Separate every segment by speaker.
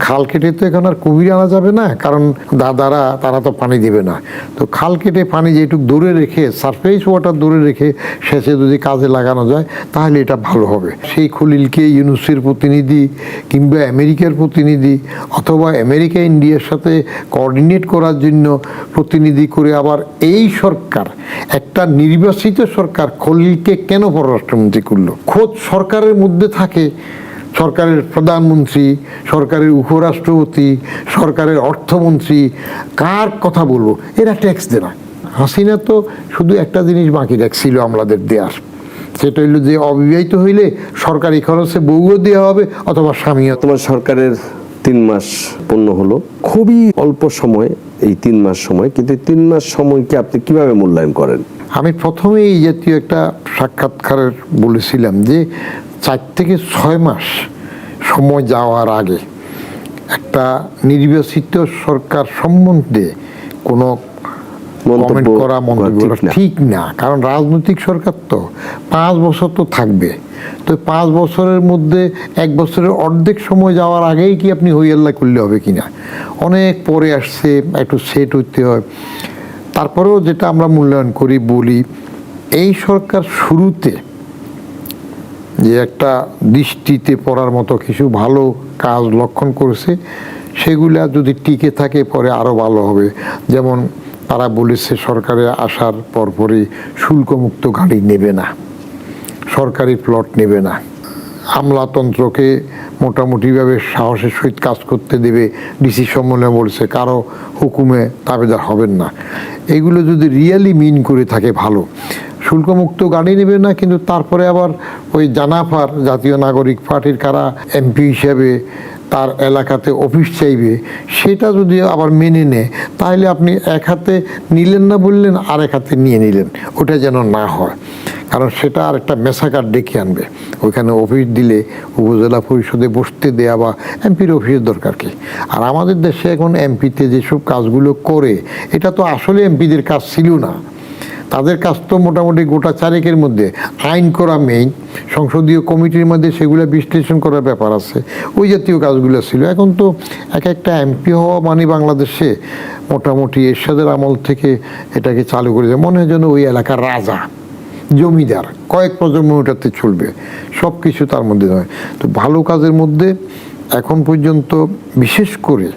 Speaker 1: খাল কেটে তো এখন আর কুমির আনা যাবে না, কারণ দাদারা তারা তো পানি দেবে না। তো খাল কেটে পানি যেটুকু দূরে রেখে, সারফেস ওয়াটার দূরে রেখে সেচে যদি কাজে লাগানো যায় তাহলে এটা ভালো হবে। সেই খলিলকে ইউনুসের প্রতিনিধি কিংবা আমেরিকার প্রতিনিধি অথবা আমেরিকা ইন্ডিয়ার সাথে কোঅর্ডিনেট করার জন্য প্রতিনিধি করে আবার এই সরকার, একটা নির্বাচিত সরকার খলিলকে কেন পররাষ্ট্রমন্ত্রী করলো? খোদ সরকারের মধ্যে থাকে সরকারের প্রধানমন্ত্রী, সরকারের উপরাষ্ট্রপতি, সরকারের অর্থমন্ত্রী, কার কথা বলবো? এরা ট্যাক্স দেয় না। হাসিনা তো শুধু একটা জিনিস বাকি রাখছিল আমলাদের দেওয়ার, সেটা হইল যে অবিবাহিত হইলে সরকারি খরচে বউও দেওয়া হবে অথবা স্বামীও।
Speaker 2: তোমার সরকারের 3 মাস পূর্ণ হলো, খুবই অল্প সময় এই 3 মাস সময়, কিন্তু 3 মাস সময়কে আপনি কিভাবে মূল্যায়ন করেন?
Speaker 1: আমি প্রথমে এই জাতীয় একটা সাক্ষাৎকারের বলেছিলাম যে 4 থেকে 6 মাস সময় যাওয়ার আগে একটা নির্বাচিত সরকার সম্বন্ধে কোনো কমেন্ট করা, মন্তব্য করা ঠিক না। কারণ রাজনৈতিক সরকার তো 5 বছর তো থাকবে। তো 5 বছরের মধ্যে 1 বছরের অর্ধেক সময় যাওয়ার আগেই কি আপনি হইয়াল্লা করলে হবে কিনা? অনেক পরে আসছে, একটু সেট হইতে হয়। তারপরেও যেটা আমরা মূল্যায়ন করি, বলি এই সরকার শুরুতে যে একটা দৃষ্টিতে পড়ার মতো কিছু ভালো কাজ লক্ষণ করেছে, সেগুলা যদি টিকে থাকে পরে আরও ভালো হবে। যেমন তারা বলেছে সরকারে আসার পরপরই শুল্কমুক্ত গাড়ি নেবে না, সরকারি প্লট নেবে না, আমলাতন্ত্রকে মোটামুটিভাবে সাহসের সহিত কাজ করতে দেবে। ডিসি সম্মেলনে বলছে কারো হুকুমে তাবেদার হবেন না। এগুলো যদি রিয়েলি মিন করে থাকে ভালো। শুল্কমুক্ত গাড়ি নেবে না, কিন্তু তারপরে আবার ওই জানাফার জাতীয় নাগরিক পার্টির কারা এমপি হিসেবে তার এলাকাতে অফিস চাইবে, সেটা যদি আবার মেনে নেয় তাহলে আপনি এক হাতে নিলেন না বললেন, আর এক হাতে নিয়ে নিলেন, ওটা যেন না হয়। কারণ সেটা আর একটা মেসাকার ডেকে আনবে। ওইখানে অফিস দিলে উপজেলা পরিষদে বসতে দেয়া বা এমপির অফিসের দরকার কি? আর আমাদের দেশে এখন এমপিতে যেসব কাজগুলো করে, এটা তো আসলে এমপিদের কাজ ছিল না। তাদের কাজ তো মোটামুটি গোটা 4 মধ্যে আইন করা মেইন, সংসদীয় কমিটির মধ্যে সেগুলো বিশ্লেষণ করার ব্যাপার আছে, ওই জাতীয় কাজগুলো ছিল। এখন তো একটা এমপি হওয়া মানে বাংলাদেশে মোটামুটি এরশাদের আমল থেকে এটাকে চালু করে যায়, মনে হয় যেন ওই এলাকার রাজা, জমিদার, কয়েক প্রজন্ম ওটাতে চলবে, সব কিছু তার মধ্যে নয়। তো ভালো কাজের মধ্যে এখন পর্যন্ত বিশেষ করে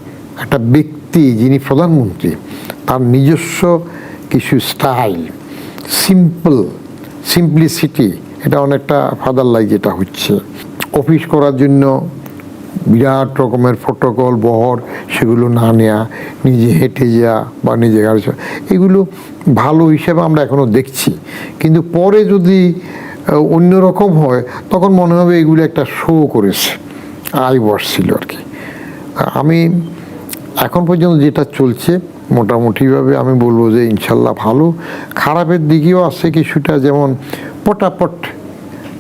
Speaker 1: একটা ব্যক্তি যিনি প্রধানমন্ত্রী, তার নিজস্ব কিছু স্টাইল, সিম্পলিসিটি, এটা অনেকটা ফাদার লাইক যেটা হচ্ছে। অফিস করার জন্য বিরাট রকমের প্রোটোকল বহর, সেগুলো না নেওয়া, নিজে হেঁটে যাওয়া বা নিজে গাড়ি, এগুলো ভালো হিসেবে আমরা এখনও দেখছি। কিন্তু পরে যদি অন্যরকম হয় তখন মনে হবে এগুলো একটা শো করেছে, আই বসছিল আর কি। আমি এখন পর্যন্ত যেটা চলছে মোটামুটিভাবে আমি বলবো যে ইনশাল্লাহ ভালো। খারাপের দিকেও আছে কিছুটা, যেমন পটাপট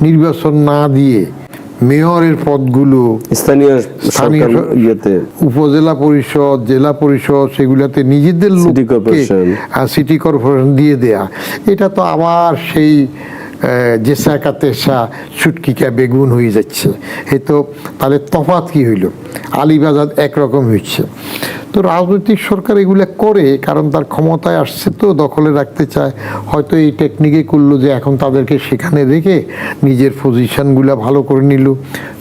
Speaker 1: নির্বাচন না দিয়ে মেয়রের পদগুলো স্থানীয় উপজেলা পরিষদ, জেলা পরিষদ, সেগুলোতে নিজেদের লোককে সিটি কর্পোরেশন দিয়ে দেয়া, এটা তো আবার সেই জেসা কাতেসা ছুটকিকা বেগুন হয়ে যাচ্ছে। এ তো তাহলে তফাৎ কি হইল? আলিবাজার একরকম হচ্ছে। তো রাজনৈতিক সরকার এগুলো করে কারণ তার ক্ষমতায় আসছে, তো দখলে রাখতে চায়। হয়তো এই টেকনিকে করলো যে এখন তাদেরকে সেখানে রেখে নিজের পজিশনগুলো ভালো করে নিল,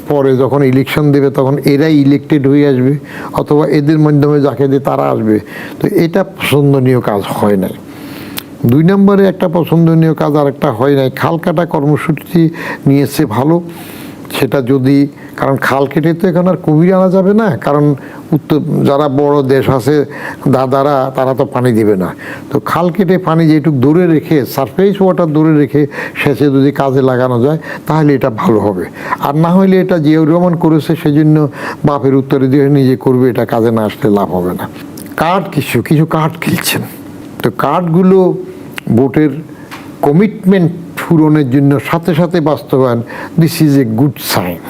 Speaker 1: পরে যখন ইলেকশন দেবে তখন এরাই ইলেক্টেড হয়ে আসবে, অথবা এদের মাধ্যমে যাকে দিয়ে তারা আসবে। তো এটা পছন্দনীয় কাজ হয় নাই। 2 নম্বরে একটা পছন্দনীয় কাজ আর একটা হয় নাই, খাল কাটা কর্মসূচি নিয়েছে ভালো। সেটা যদি, কারণ খাল কেটে তো এখন আর কুমির আনা যাবে না, কারণ উত্তর যারা বড় দেশ আছে দাদারা তারা তো পানি দিবে না। তো খাল কেটে পানি যেটুকু দূরে রেখে, সারফেস ওয়াটার দূরে রেখে সেচে যদি কাজে লাগানো যায় তাহলে এটা ভালো হবে। আর না হইলে এটা জিয়াউর রহমান করেছে, সেজন্য বাপের উত্তরে দিয়ে নিজে করবে, এটা কাজে না আসলে লাভ হবে না। কার্ড কিছু কার্ড খেলছেন। তো কার্ডগুলো ভোটের কমিটমেন্ট পূরণের জন্য সাথে সাথে বাস্তবায়ন, this is a good sign.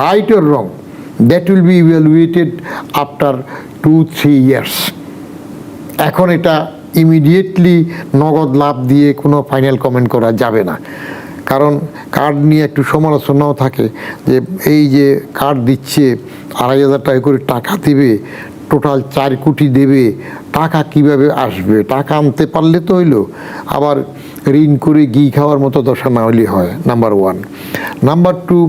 Speaker 1: Right or wrong, that will be evaluated after 2-3 years. এখন এটা ইমিডিয়েটলি নগদ লাভ দিয়ে কোনো ফাইনাল কমেন্ট করা যাবে না। কারণ কার্ড নিয়ে একটু সমালোচনাও থাকে যে এই যে কার্ড দিচ্ছে 2,500 টাকা করে টাকা দেবে, টোটাল 4 কোটি দেবে, টাকা কিভাবে আসবে, টাকা আনতে পারলে তো হইলো, আবার ঋণ করে ঘি খাওয়ার মতো দশা না হলে হয়, নাম্বার 1। নাম্বার 2,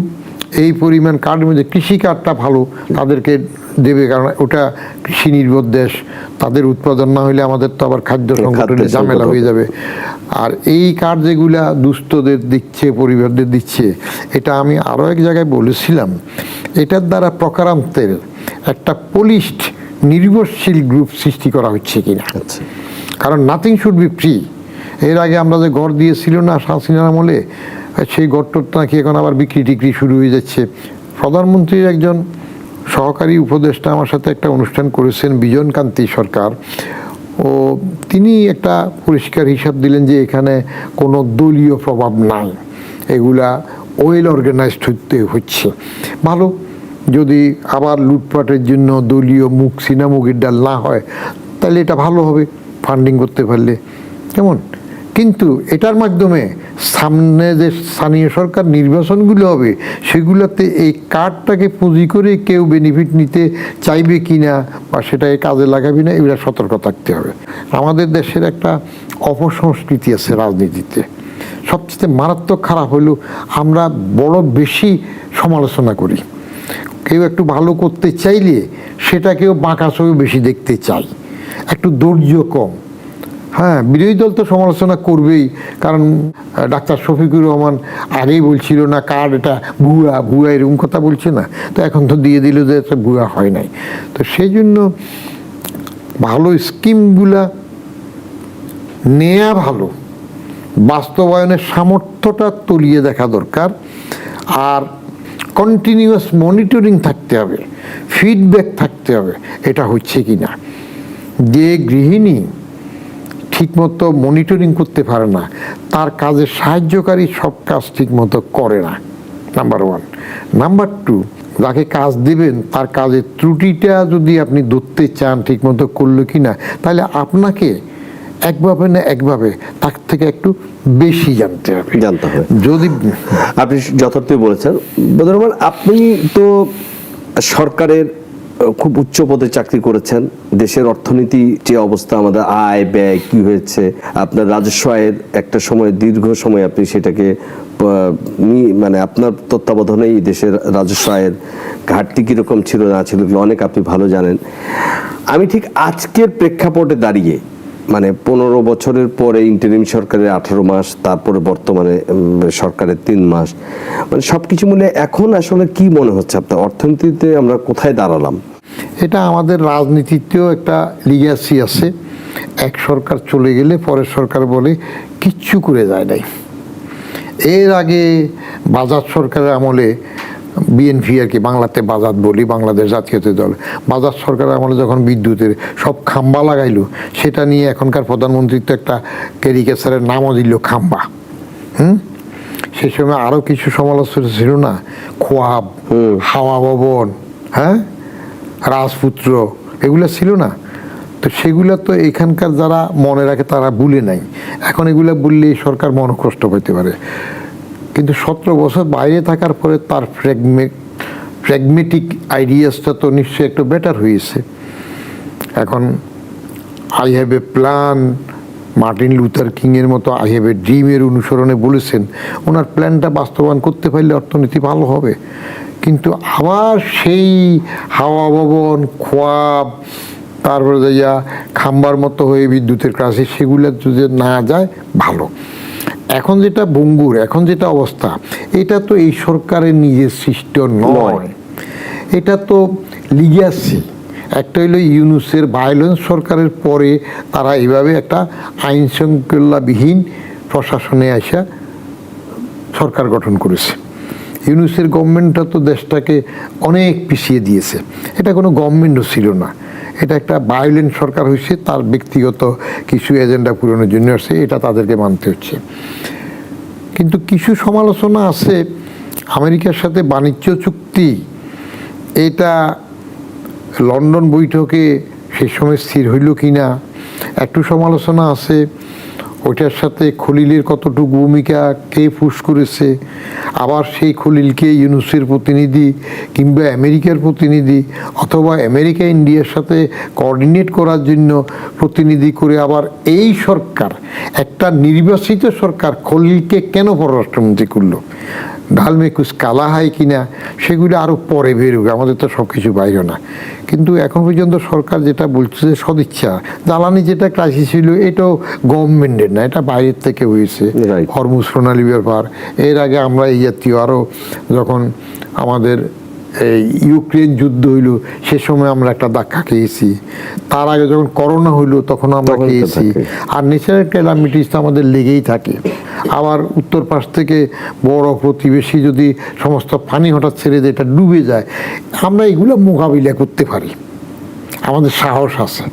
Speaker 1: এই পরিমাণ কার্ডের মধ্যে কৃষি কার্ডটা ভালো, তাদেরকে দেবে, কারণ ওটা কৃষি নির্ভর দেশ, তাদের উৎপাদন না হলে আমাদের তো আবার খাদ্য সংকটের ঝামেলা হয়ে যাবে। আর এই কার্ড যেগুলা দুস্থদের দিচ্ছে, পরিবারদের দিচ্ছে, এটা আমি আরও এক জায়গায় বলেছিলাম, এটার দ্বারা প্রকারান্তের একটা পলিশড নির্ভরশীল গ্রুপ সৃষ্টি করা হচ্ছে কিনা। কারণ নাথিং শুড বি ফ্রি। এর আগে আমরা যে ঘর দিয়েছিল না হাসিনার আমলে, সেই ঘরটা নাকি এখন আবার বিক্রি টিক্রি শুরু হয়ে যাচ্ছে। প্রধানমন্ত্রীর একজন সহকারী উপদেষ্টা আমার সাথে একটা অনুষ্ঠান করেছেন, বিজন কান্তি সরকার, ও তিনি একটা পরিষ্কার হিসাব দিলেন যে এখানে কোনো দলীয় প্রভাব নাই, এগুলা ওয়েল অর্গানাইজড হচ্ছে। ভালো, যদি আবার লুটপাটের জন্য দলীয় মুখ সিনামুখের ডাল না হয় তাহলে এটা ভালো হবে, ফান্ডিং করতে পারলে কেমন। কিন্তু এটার মাধ্যমে সামনে যে স্থানীয় সরকার নির্বাচনগুলো হবে সেগুলোতে এই কার্ডটাকে পুঁজি করে কেউ বেনিফিট নিতে চাইবে কি না বা সেটাকে কাজে লাগাবে না, এগুলো সতর্ক থাকতে হবে। আমাদের দেশের একটা অপসংস্কৃতি আছে রাজনীতিতে, সবচেয়ে মারাত্মক খারাপ হলো আমরা বড় বেশি সমালোচনা করি। কেউ একটু ভালো করতে চাইলে সেটাকেও বাঁকা চোখে বেশি দেখতে চাই, একটু ধৈর্য কম। হ্যাঁ, বিরোধী দল তো সমালোচনা করবেই, কারণ ডাক্তার শফিকুর রহমান আগেই বলছিল না কার্ড এটা ভুয়া ভুয়া এরকম কথা বলছে না, তো এখন তো দিয়ে দিল যে এটা ভুয়া হয় নাই। তো সেই জন্য ভালো স্কিমগুলা নেয়া ভালো, বাস্তবায়নের সামর্থ্যটা তলিয়ে দেখা দরকার। আর কন্টিনিউয়াস মনিটরিং থাকতে হবে, ফিডব্যাক থাকতে হবে এটা হচ্ছে কি না। যে গৃহিণী ঠিকমতো মনিটরিং করতে পারে না, তার কাজে সাহায্যকারী সব কাজ ঠিকমতো করে না, নাম্বার 1। নাম্বার 2, যাকে কাজ দেবেন তার কাজের ত্রুটিটা যদি আপনি ধরতে চান ঠিকমতো করলো কি না, তাহলে আপনাকে একভাবে না একভাবে তার থেকে একটু বেশি জানতে হবে।
Speaker 2: যদি আপনি যথার্থই বলেছেন বদরুল রহমান, আপনি তো সরকারের খুব উচ্চ পদে চাকরি করেছেন, দেশের অর্থনীতি যে অবস্থা, আমাদের আয় ব্যয় কি হয়েছে, আপনার রাজস্ব আয়ের একটা সময় দীর্ঘ সময় আপনি সেটাকে মানে আপনার তত্ত্বাবধানেই দেশের রাজস্ব আয়ের ঘাটতি কিরকম ছিল না ছিল অনেক আপনি ভালো জানেন। আমি ঠিক আজকের প্রেক্ষাপটে দাঁড়িয়ে, মানে 15 বছরের পরে ইন্টারিম সরকারের 18 মাস, তারপরে বর্তমানে সরকারের 3 মাস, মানে সবকিছু মিলে এখন আসলে কি মনে হচ্ছে আপনার অর্থনীতিতে আমরা কোথায় দাঁড়ালাম?
Speaker 1: এটা আমাদের রাজনীতিতেও একটা লিগ্যাসি আছে। এক সরকার চলে গেলে পরের সরকার বলে কিচ্ছু করে যায় নাই। এর আগে বাজাজ সরকারের আমলে বিএনপি, আর কি বাংলাতে বাজাজ বলি, বাংলাদেশ জাতীয়তাবাদী দল, বাজাজ সরকারের আমলে যখন বিদ্যুতের সব খাম্বা লাগাইলো, সেটা নিয়ে এখনকার প্রধানমন্ত্রী তো একটা ক্যারিকেচারের নামও দিল খাম্বা। সেই সময় আরও কিছু সমালোচনা ছিল না, খোয়াব, হাওয়া ভবন, হ্যাঁ, রাজপুত্র, এগুলো ছিল না। তো সেগুলো তো এখানকার যারা মনে রাখে তারা ভুলে নাই, এখন এগুলো বললে সরকার মনকষ্ট পেতে পারে। কিন্তু 17 বছর বাইরে থাকার পরে তার প্র্যাগমেটিক আইডিয়াসটা তো নিশ্চয়ই একটু বেটার হয়েছে। এখন I have a plan, Martin Luther কিংয়ের মতো আই হ্যাভ এ ড্রিমের অনুসরণে বলেছেন, ওনার প্ল্যানটা বাস্তবায়ন করতে পারলে অর্থনীতি ভালো হবে। কিন্তু আবার সেই হাওয়া ভবন, খোয়াব, তারপরে যাইয়া খাম্বার মতো হয়ে বিদ্যুতের ক্রাইসিস, সেগুলো যদি না যায় ভালো। এখন যেটা ভঙ্গুর, এখন যেটা অবস্থা, এটা তো এই সরকারের নিজের সৃষ্ট নয়, এটা তো লিগ্যাসি। একটা হইলো ইউনূসের ভায়োলেন্স সরকারের পরে তারা এইভাবে একটা আইন শৃঙ্খলাবিহীন প্রশাসনে আসা সরকার গঠন করেছে। ইউনূসের গভর্নমেন্টটা তো দেশটাকে অনেক পিছিয়ে দিয়েছে, এটা কোনো গভর্নমেন্টও ছিল না, এটা একটা ভায়োলেন্ট সরকার হয়েছে, তার ব্যক্তিগত কিছু এজেন্ডা পূরণের জন্য আসছে, এটা তাদেরকে মানতে হচ্ছে। কিন্তু কিছু সমালোচনা আছে, আমেরিকার সাথে বাণিজ্য চুক্তি, এটা লন্ডন বৈঠকে সে সময় স্থির হইল কি না, একটু সমালোচনা আছে। ওইটার সাথে খলিলের কতটুকু ভূমিকা কে পুশ করেছে, আবার সেই খলিলকে ইউনুসের প্রতিনিধি কিংবা আমেরিকার প্রতিনিধি অথবা আমেরিকা ইন্ডিয়ার সাথে কোঅর্ডিনেট করার জন্য প্রতিনিধি করে আবার এই সরকার, একটা নির্বাচিত সরকার খলিলকে কেন পররাষ্ট্রমন্ত্রী করলো, ঢাল মে কুছ কালা হয় কিনা সেগুলো আরও পরে বেরোবে, আমাদের তো সব কিছু বাইরে না। কিন্তু এখন পর্যন্ত সরকার যেটা বলছে যে সদিচ্ছা, জ্বালানি যেটা ক্রাইসিস ছিল এটাও গভর্নমেন্টের না, এটা বাইরের থেকে হয়েছে।
Speaker 2: Right.
Speaker 1: হরমুজ প্রণালী ব্যাপার, এর আগে আমরা এই জাতীয় আরও যখন আমাদের এই ইউক্রেন যুদ্ধ হইল সে সময় আমরা একটা ধাক্কা খেয়েছি, তার আগে যখন করোনা হইলো তখন আমরা
Speaker 2: তখন তো
Speaker 1: খেয়েছি।
Speaker 2: থাকে।
Speaker 1: আর ন্যাচারাল ক্যালামিটিস তো আমাদের লেগেই থাকে। আবার উত্তর পাশ থেকে বড় প্রতিবেশী যদি সমস্ত পানি হঠাৎ ছেড়ে দিয়ে এটা ডুবে যায়, আমরা এগুলো মোকাবিলা করতে পারি, আমাদের সাহস আছে,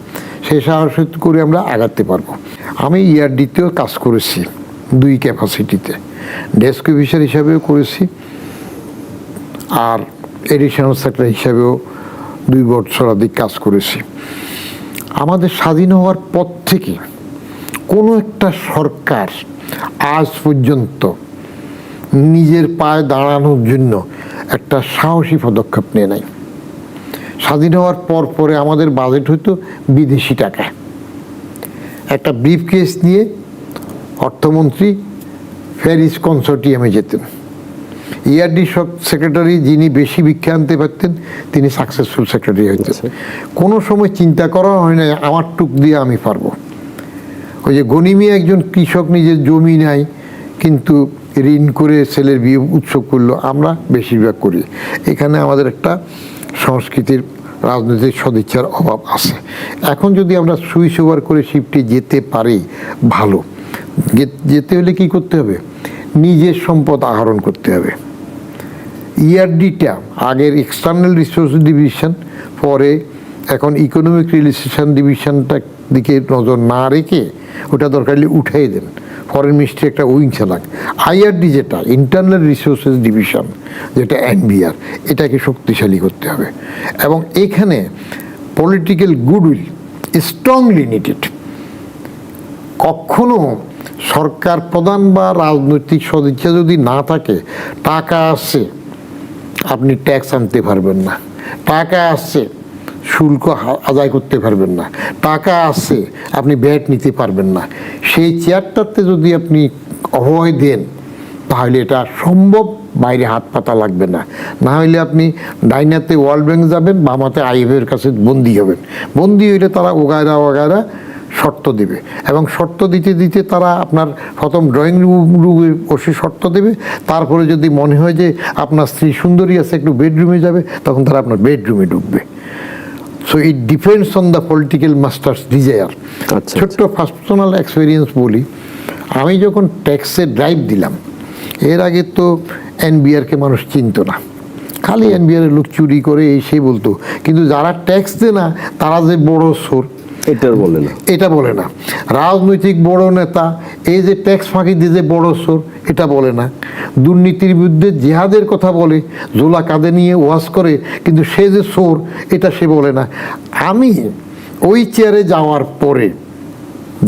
Speaker 1: সেই সাহস করে আমরা আগাতে পারবো। আমি ইয়ারডিতেও কাজ করেছি 2 ক্যাপাসিটিতে, ডেস্ক অফিসার হিসাবেও করেছি আর এডিশনাল সেক্রেটারি হিসাবেও 2 বছরাধিক কাজ করেছি। আমাদের স্বাধীন হওয়ার পর থেকে কোনো একটা সরকার আজ পর্যন্ত নিজের পায়ে দাঁড়ানোর জন্য একটা সাহসী পদক্ষেপ নিয়ে নেয়। স্বাধীন হওয়ার পর পরে আমাদের বাজেট হতো বিদেশি টাকা, একটা ব্রিফ কেস নিয়ে অর্থমন্ত্রী প্যারিস কনসোর্টিয়ামে যেতেন, ইয়ারডি সেক্রেটারি যিনি বেশি ভিক্ষা আনতে পারতেন তিনি সাকসেসফুল সেক্রেটারি হইতেন। কোনো সময় চিন্তা করা হয় না আমার টুক দিয়ে আমি পারবো। ওই যে গনিমি একজন কৃষক, নিজের জমি নাই কিন্তু ঋণ করে ছেলের বিয়ে উৎসব করলো, আমরা বেশিরভাগ করি। এখানে আমাদের একটা সংস্কৃতির রাজনৈতিক সদিচ্ছার অভাব আছে। এখন যদি আমরা সুইচ ওভার করে শিফটে যেতে পারি ভালো। যেতে হলে কি করতে হবে? নিজের সম্পদ আহরণ করতে হবে। ইআরডিটা আগের এক্সটার্নাল রিসোর্স ডিভিশন, পরে এখন ইকোনমিক রিলেশন ডিভিশনটার দিকে নজর না রেখে ওটা দরকার হলে উঠাই দেন, ফরেন মিনিস্ট্রি একটা উইং চালাক। আইআরডি যেটা ইন্টারনাল রিসোর্সেস ডিভিশন, যেটা এনবিআর, এটাকে শক্তিশালী করতে হবে। এবং এখানে পলিটিক্যাল গুডউইল স্ট্রংলি নিডেড। কখনো সরকার প্রধান বা রাজনৈতিক সদিচ্ছা যদি না থাকে, টাকা আসছে আপনি ট্যাক্স আনতে পারবেন না, টাকা আসছে শুল্ক আদায় করতে পারবেন না, টাকা আসছে আপনি ভ্যাট নিতে পারবেন না, সেই চেয়ারটাতে যদি আপনি অভয় দেন তাহলে এটা সম্ভব, বাইরে হাত পাতা লাগবে না। না হলে আপনি ডাইনাতে ওয়ার্ল্ড ব্যাংক যাবেন, বামাতে আইএমএফের কাছে বন্দী হবেন। বন্দী হইলে তারা ওগায়রা ওগায়রা শর্ত দেবে, এবং শর্ত দিতে দিতে তারা আপনার প্রথম ড্রয়িং রুমে বসে শর্ত দেবে, তারপরে যদি মনে হয় যে আপনার স্ত্রী সুন্দরী আছে একটু বেডরুমে যাবে, তখন তারা আপনার বেডরুমে ঢুকবে। So it depends on the political masters desire. ছোট্ট পার্সোনাল এক্সপিরিয়েন্স বলি, আমি যখন ট্যাক্সে ড্রাইভ দিলাম, এর আগে তো এনবিআরকে মানুষ চিনত না, খালি এনবিআরের লোক চুরি করে এই সেই বলতো, কিন্তু যারা ট্যাক্স দেয় না তারা যে বড় চোর এটা বলে না। রাজনৈতিক বড় নেতা এই যে ট্যাক্স ফাঁকি দিয়ে যে বড় চোর এটা বলে না। দুর্নীতির বিরুদ্ধে জিহাদের কথা বলে, জোলা কাঁধে নিয়ে ওয়াজ করে, কিন্তু সে যে চোর এটা সে বলে না। আমি ওই চেয়ারে যাওয়ার পরে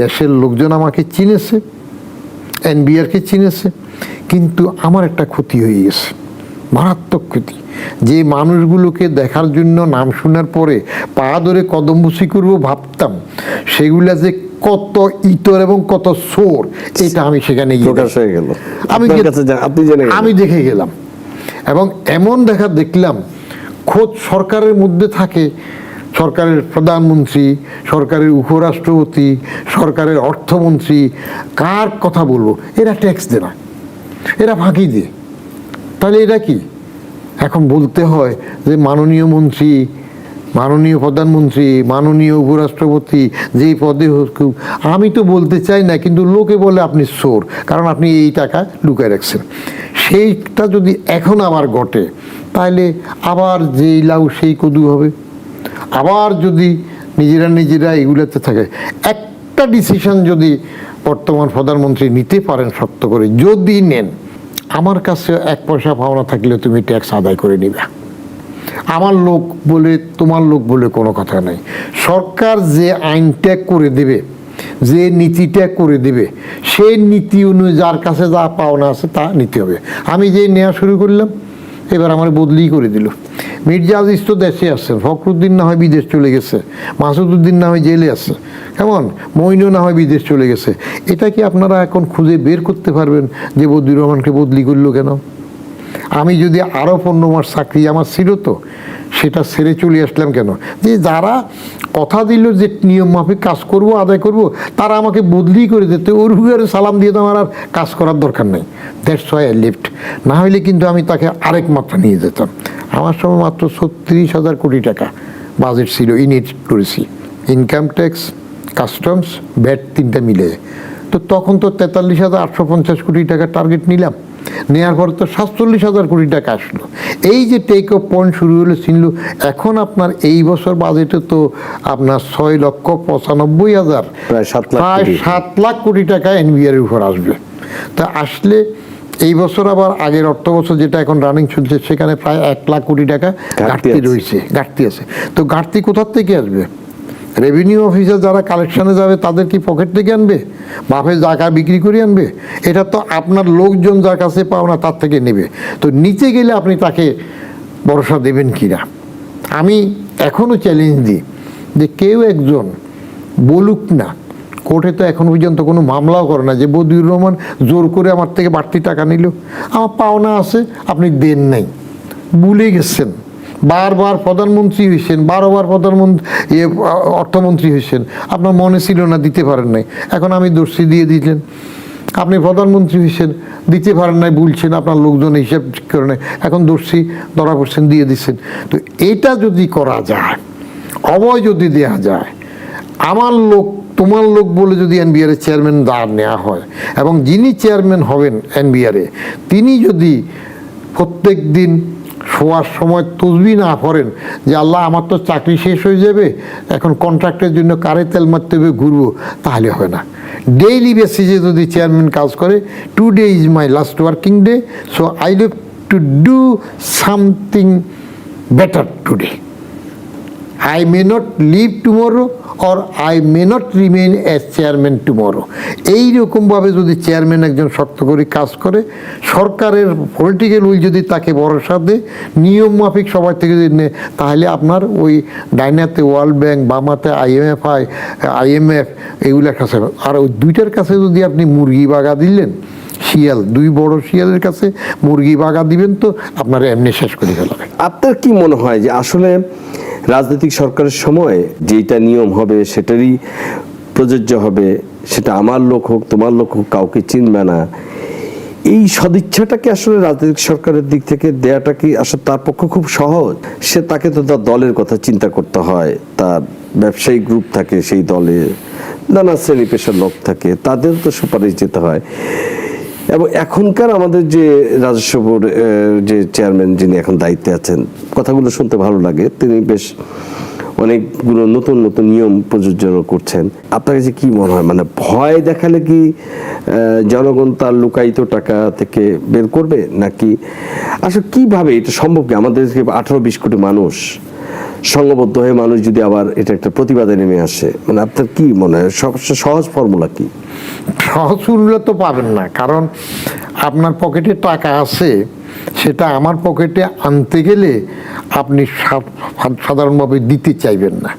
Speaker 1: দেশের লোকজন আমাকে চিনেছে, এনবিআরকে চিনেছে, কিন্তু আমার একটা ক্ষতি হয়ে গেছে, মারাত্মক ক্ষতি। যে মানুষগুলোকে দেখার জন্য নাম শোনার পরে পা ধরে কদমবুসি করবো ভাবতাম, সেগুলা যে কত ইতর এবং কত চোর, এটা আমি সেখানে আমি দেখে গেলাম। এবং এমন দেখলাম খোদ সরকারের মধ্যে থাকে, সরকারের প্রধানমন্ত্রী, সরকারের উপরাষ্ট্রপতি, সরকারের অর্থমন্ত্রী, কার কথা বলবো, এরা ট্যাক্স দেয় না, এরা ফাঁকি দিয়ে। তাহলে এটা কি? এখন বলতে হয় যে মাননীয় মন্ত্রী, মাননীয় প্রধানমন্ত্রী, মাননীয় উপরাষ্ট্রপতি যেই পদে হোক, আমি তো বলতে চাই না, কিন্তু লোকে বলে আপনি চোর, কারণ আপনি এই টাকা লুকায় রাখছেন। সেইটা যদি এখন আবার ঘটে, তাহলে আবার যেই লাউ সেই কদু হবে। আবার যদি নিজেরা এগুলোতে থাকে, একটা ডিসিশন যদি বর্তমান প্রধানমন্ত্রী নিতে পারেন শক্ত করে, যদি নেন, আমার কাছে 1 পয়সা পাওনা থাকলে তুমি ট্যাক্স আদায় করে নিবে। আমার লোক বলে তোমার লোক বলে কোনো কথা নাই। সরকার যে আইনটা করে দেবে যে নীতিটা করে দেবে সেই নীতি অনুযায়ী যার কাছে যা পাওনা আছে তা নিতে হবে। আমি যে নেওয়া শুরু করলাম, এবার আমার বদলি করে দিল। মির্জা আজিজ তো দেশে আছেন, ফখরুদ্দিন না হয় বিদেশ চলে গেছে, মাসুদউদ্দিন না হয় জেলে আছে, কেমন মইনও না হয় বিদেশ চলে গেছে। এটা কি আপনারা এখন খুঁজে বের করতে পারবেন যে বদিউর রহমানকে বদলি করলো কেন? আমি যদি আরও 15 মাস চাকরি আমার ছিল তো সেটা ছেড়ে চলে আসলাম কেন? যে যারা কথা দিল যে নিয়ম মাফিক কাজ করব, আদায় করব, তারা আমাকে বদলি করে দিতে, ওর হুয়ারে সালাম দিয়ে তো আমার আর কাজ করার দরকার নেই। That's why I left. না হলে কিন্তু আমি তাকে আরেক মাত্রা নিয়ে যেতাম। আমার সময় মাত্র 36,000 কোটি টাকা বাজেট ছিল, ইনিট করেছি, ইনকাম ট্যাক্স, কাস্টমস, ভ্যাট তিনটা মিলে। তো তখন তো 43,850 কোটি টাকা টার্গেট নিলাম, নেওয়ার পর তো 47,000 কোটি টাকা আসলো। এই যে টেক অফ পয়েন্ট শুরু হলো ছিল, এখন আপনার এই বছর বাজেটে তো আপনার 6,95,000
Speaker 2: প্রায়
Speaker 1: 7 লাখ কোটি টাকা এনবিআর এর উপর আসবে। তা আসলে এই বছর আবার আগের অর্থ বছর যেটা এখন রানিং চলছে সেখানে প্রায় 1 লাখ কোটি টাকা ঘাটতি রয়েছে, ঘাটতি আছে। তো ঘাটতি কোথার থেকে আসবে? রেভিনিউ অফিসার যারা কালেকশনে যাবে তাদের কি পকেট থেকে আনবে, বাপের জায়গা বিক্রি করে আনবে? এটা তো আপনার লোকজন যার কাছে পাওনা তার থেকে নেবে। তো নিচে গেলে আপনি তাকে ভরসা দেবেন কি না? আমি এখনও চ্যালেঞ্জ দিই যে কেউ একজন বলুক না, কোর্টে তো এখন পর্যন্ত কোনো মামলাও করে না যে বদিউর রহমান জোর করে আমার থেকে বাড়তি টাকা নিল। আমার পাওনা আছে, আপনি দেন নাই, ভুলে গেছেন, বারবার প্রধানমন্ত্রী হয়েছেন, 12বার প্রধানমন্ত্রী অর্থমন্ত্রী হয়েছেন, আপনার মনে ছিল না, দিতে পারেন নাই, এখন আমি দোষী দিয়ে দিলেন। আপনি প্রধানমন্ত্রী হয়েছেন, দিতে পারেন নাই, বলছেন, আপনার লোকজন হিসাব ঠিক করে নেয়, এখন দোষী ধরা পড়ছেন, দিয়ে দিচ্ছেন। তো এটা যদি করা যায়, অভয় যদি দেওয়া যায়, আমার লোক তোমার লোক বলে যদি এনবিআর এর চেয়ারম্যান দাঁড় নেওয়া হয়, এবং যিনি চেয়ারম্যান হবেন এনবিআর এ তিনি যদি প্রত্যেক দিন শোয়ার সময় তসবিহ না পড়েন যে আল্লাহ আমার তো চাকরি শেষ হয়ে যাবে, এখন কন্ট্রাক্টের জন্য কারে তেল মারতে হবে, ঘুরবো, তাহলে হবে না। ডেইলি বেসিসে যদি চেয়ারম্যান কাজ করে, today is my last working day, so I live to do something better today. I may not leave tomorrow or I may not remain as chairman tomorrow. এইরকমভাবে যদি চেয়ারম্যান একজন শক্ত করে কাজ করে, সরকারের পলিটিক্যাল উইল যদি তাকে ভরসা দেয়, নিয়ম মাফিক সবাই থেকে যদি নেয়, তাহলে আপনার ওই ডাইনাতে ওয়ার্ল্ড ব্যাংক, বামাতে IMF এগুলোর কাছে, আর ওই দুইটার কাছে যদি আপনি মুরগি বাগা দিলেন, শিয়াল, দুই বড় শিয়ালের কাছে মুরগি বাগা দিবেন, তো আপনারা এমনি শেষ করে ফেলাবে।
Speaker 2: আপনার কি মনে হয় যে আসলে রাজনৈতিক সরকারের সময় যেটা নিয়ম হবে সেটারই প্রযোজ্য হবে, সেটা আমার লোক হোক তোমার লোক হোক, কাউকে চিনবে না, এই সদিচ্ছাটাকে আসলে রাজনৈতিক সরকারের দিক থেকে দেয়াটা কি আসলে তার পক্ষে খুব সহজ? সে তাকে তো তার দলের কথা চিন্তা করতে হয়, তার ব্যবসায়িক গ্রুপ থাকে, সেই দলে নানা শ্রেণী পেশার লোক থাকে, তাদের তো সুপারিশ যেতে হয়। এবং এখনকার আমাদের যে রাজস্ব বোর্ড যে চেয়ারম্যান যিনি এখন দায়িত্বে আছেন, কথাগুলো শুনতে ভালো লাগে, তিনি বেশ অনেকগুলো নতুন নতুন নিয়ম প্রযোজ্য করছেন। আপনার কাছে কি মনে হয়, মানে ভয় দেখালে কি জনগণ তার লুকায়িত টাকা থেকে বের করবে, নাকি আসলে কিভাবে এটা সম্ভব? কি আমাদের 18-20 কোটি মানুষ সংঘবদ্ধ হয়ে মানুষ যদি আবার এটা একটা প্রতিবাদে নেমে আসে, মানে আপনার কি মনে হয় সবচেয়ে সহজ ফর্মুলা কি?
Speaker 1: সহজ ফর্মুলা তো পাবেন না, কারণ আপনার পকেটে টাকা আছে, সেটা আমার পকেটে আনতে গেলে আপনি সাধারণভাবে দিতে চাইবেন না,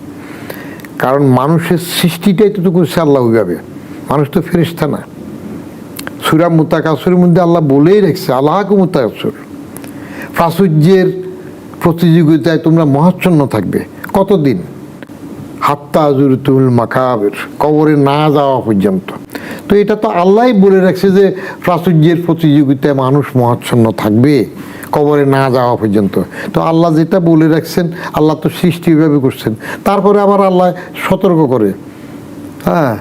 Speaker 1: কারণ মানুষের সৃষ্টিটাই তো করছে আল্লাহ ওইভাবে, মানুষ তো ফেরেশতা না। সূরা মুতাকাসসিরের মধ্যে আল্লাহ বলেই রেখেছে, আল্লাহকে মুতাকাসসির, প্রাচুর্যের প্রতিযোগিতায় তোমরা মহাচ্ছন্ন থাকবে। কতদিন? হাত্তা জুরতুল মাকাবির, কবরে না যাওয়া পর্যন্ত। তো এটা তো আল্লাহই বলে রাখছে যে প্রাচুর্যের প্রতিযোগিতায় মানুষ মহাচ্ছন্ন থাকবে কবরে না যাওয়া পর্যন্ত। তো আল্লাহ যেটা বলে রাখছেন, আল্লাহ তো সৃষ্টি এভাবে করছেন। তারপরে আবার আল্লাহ সতর্ক করে, হ্যাঁ,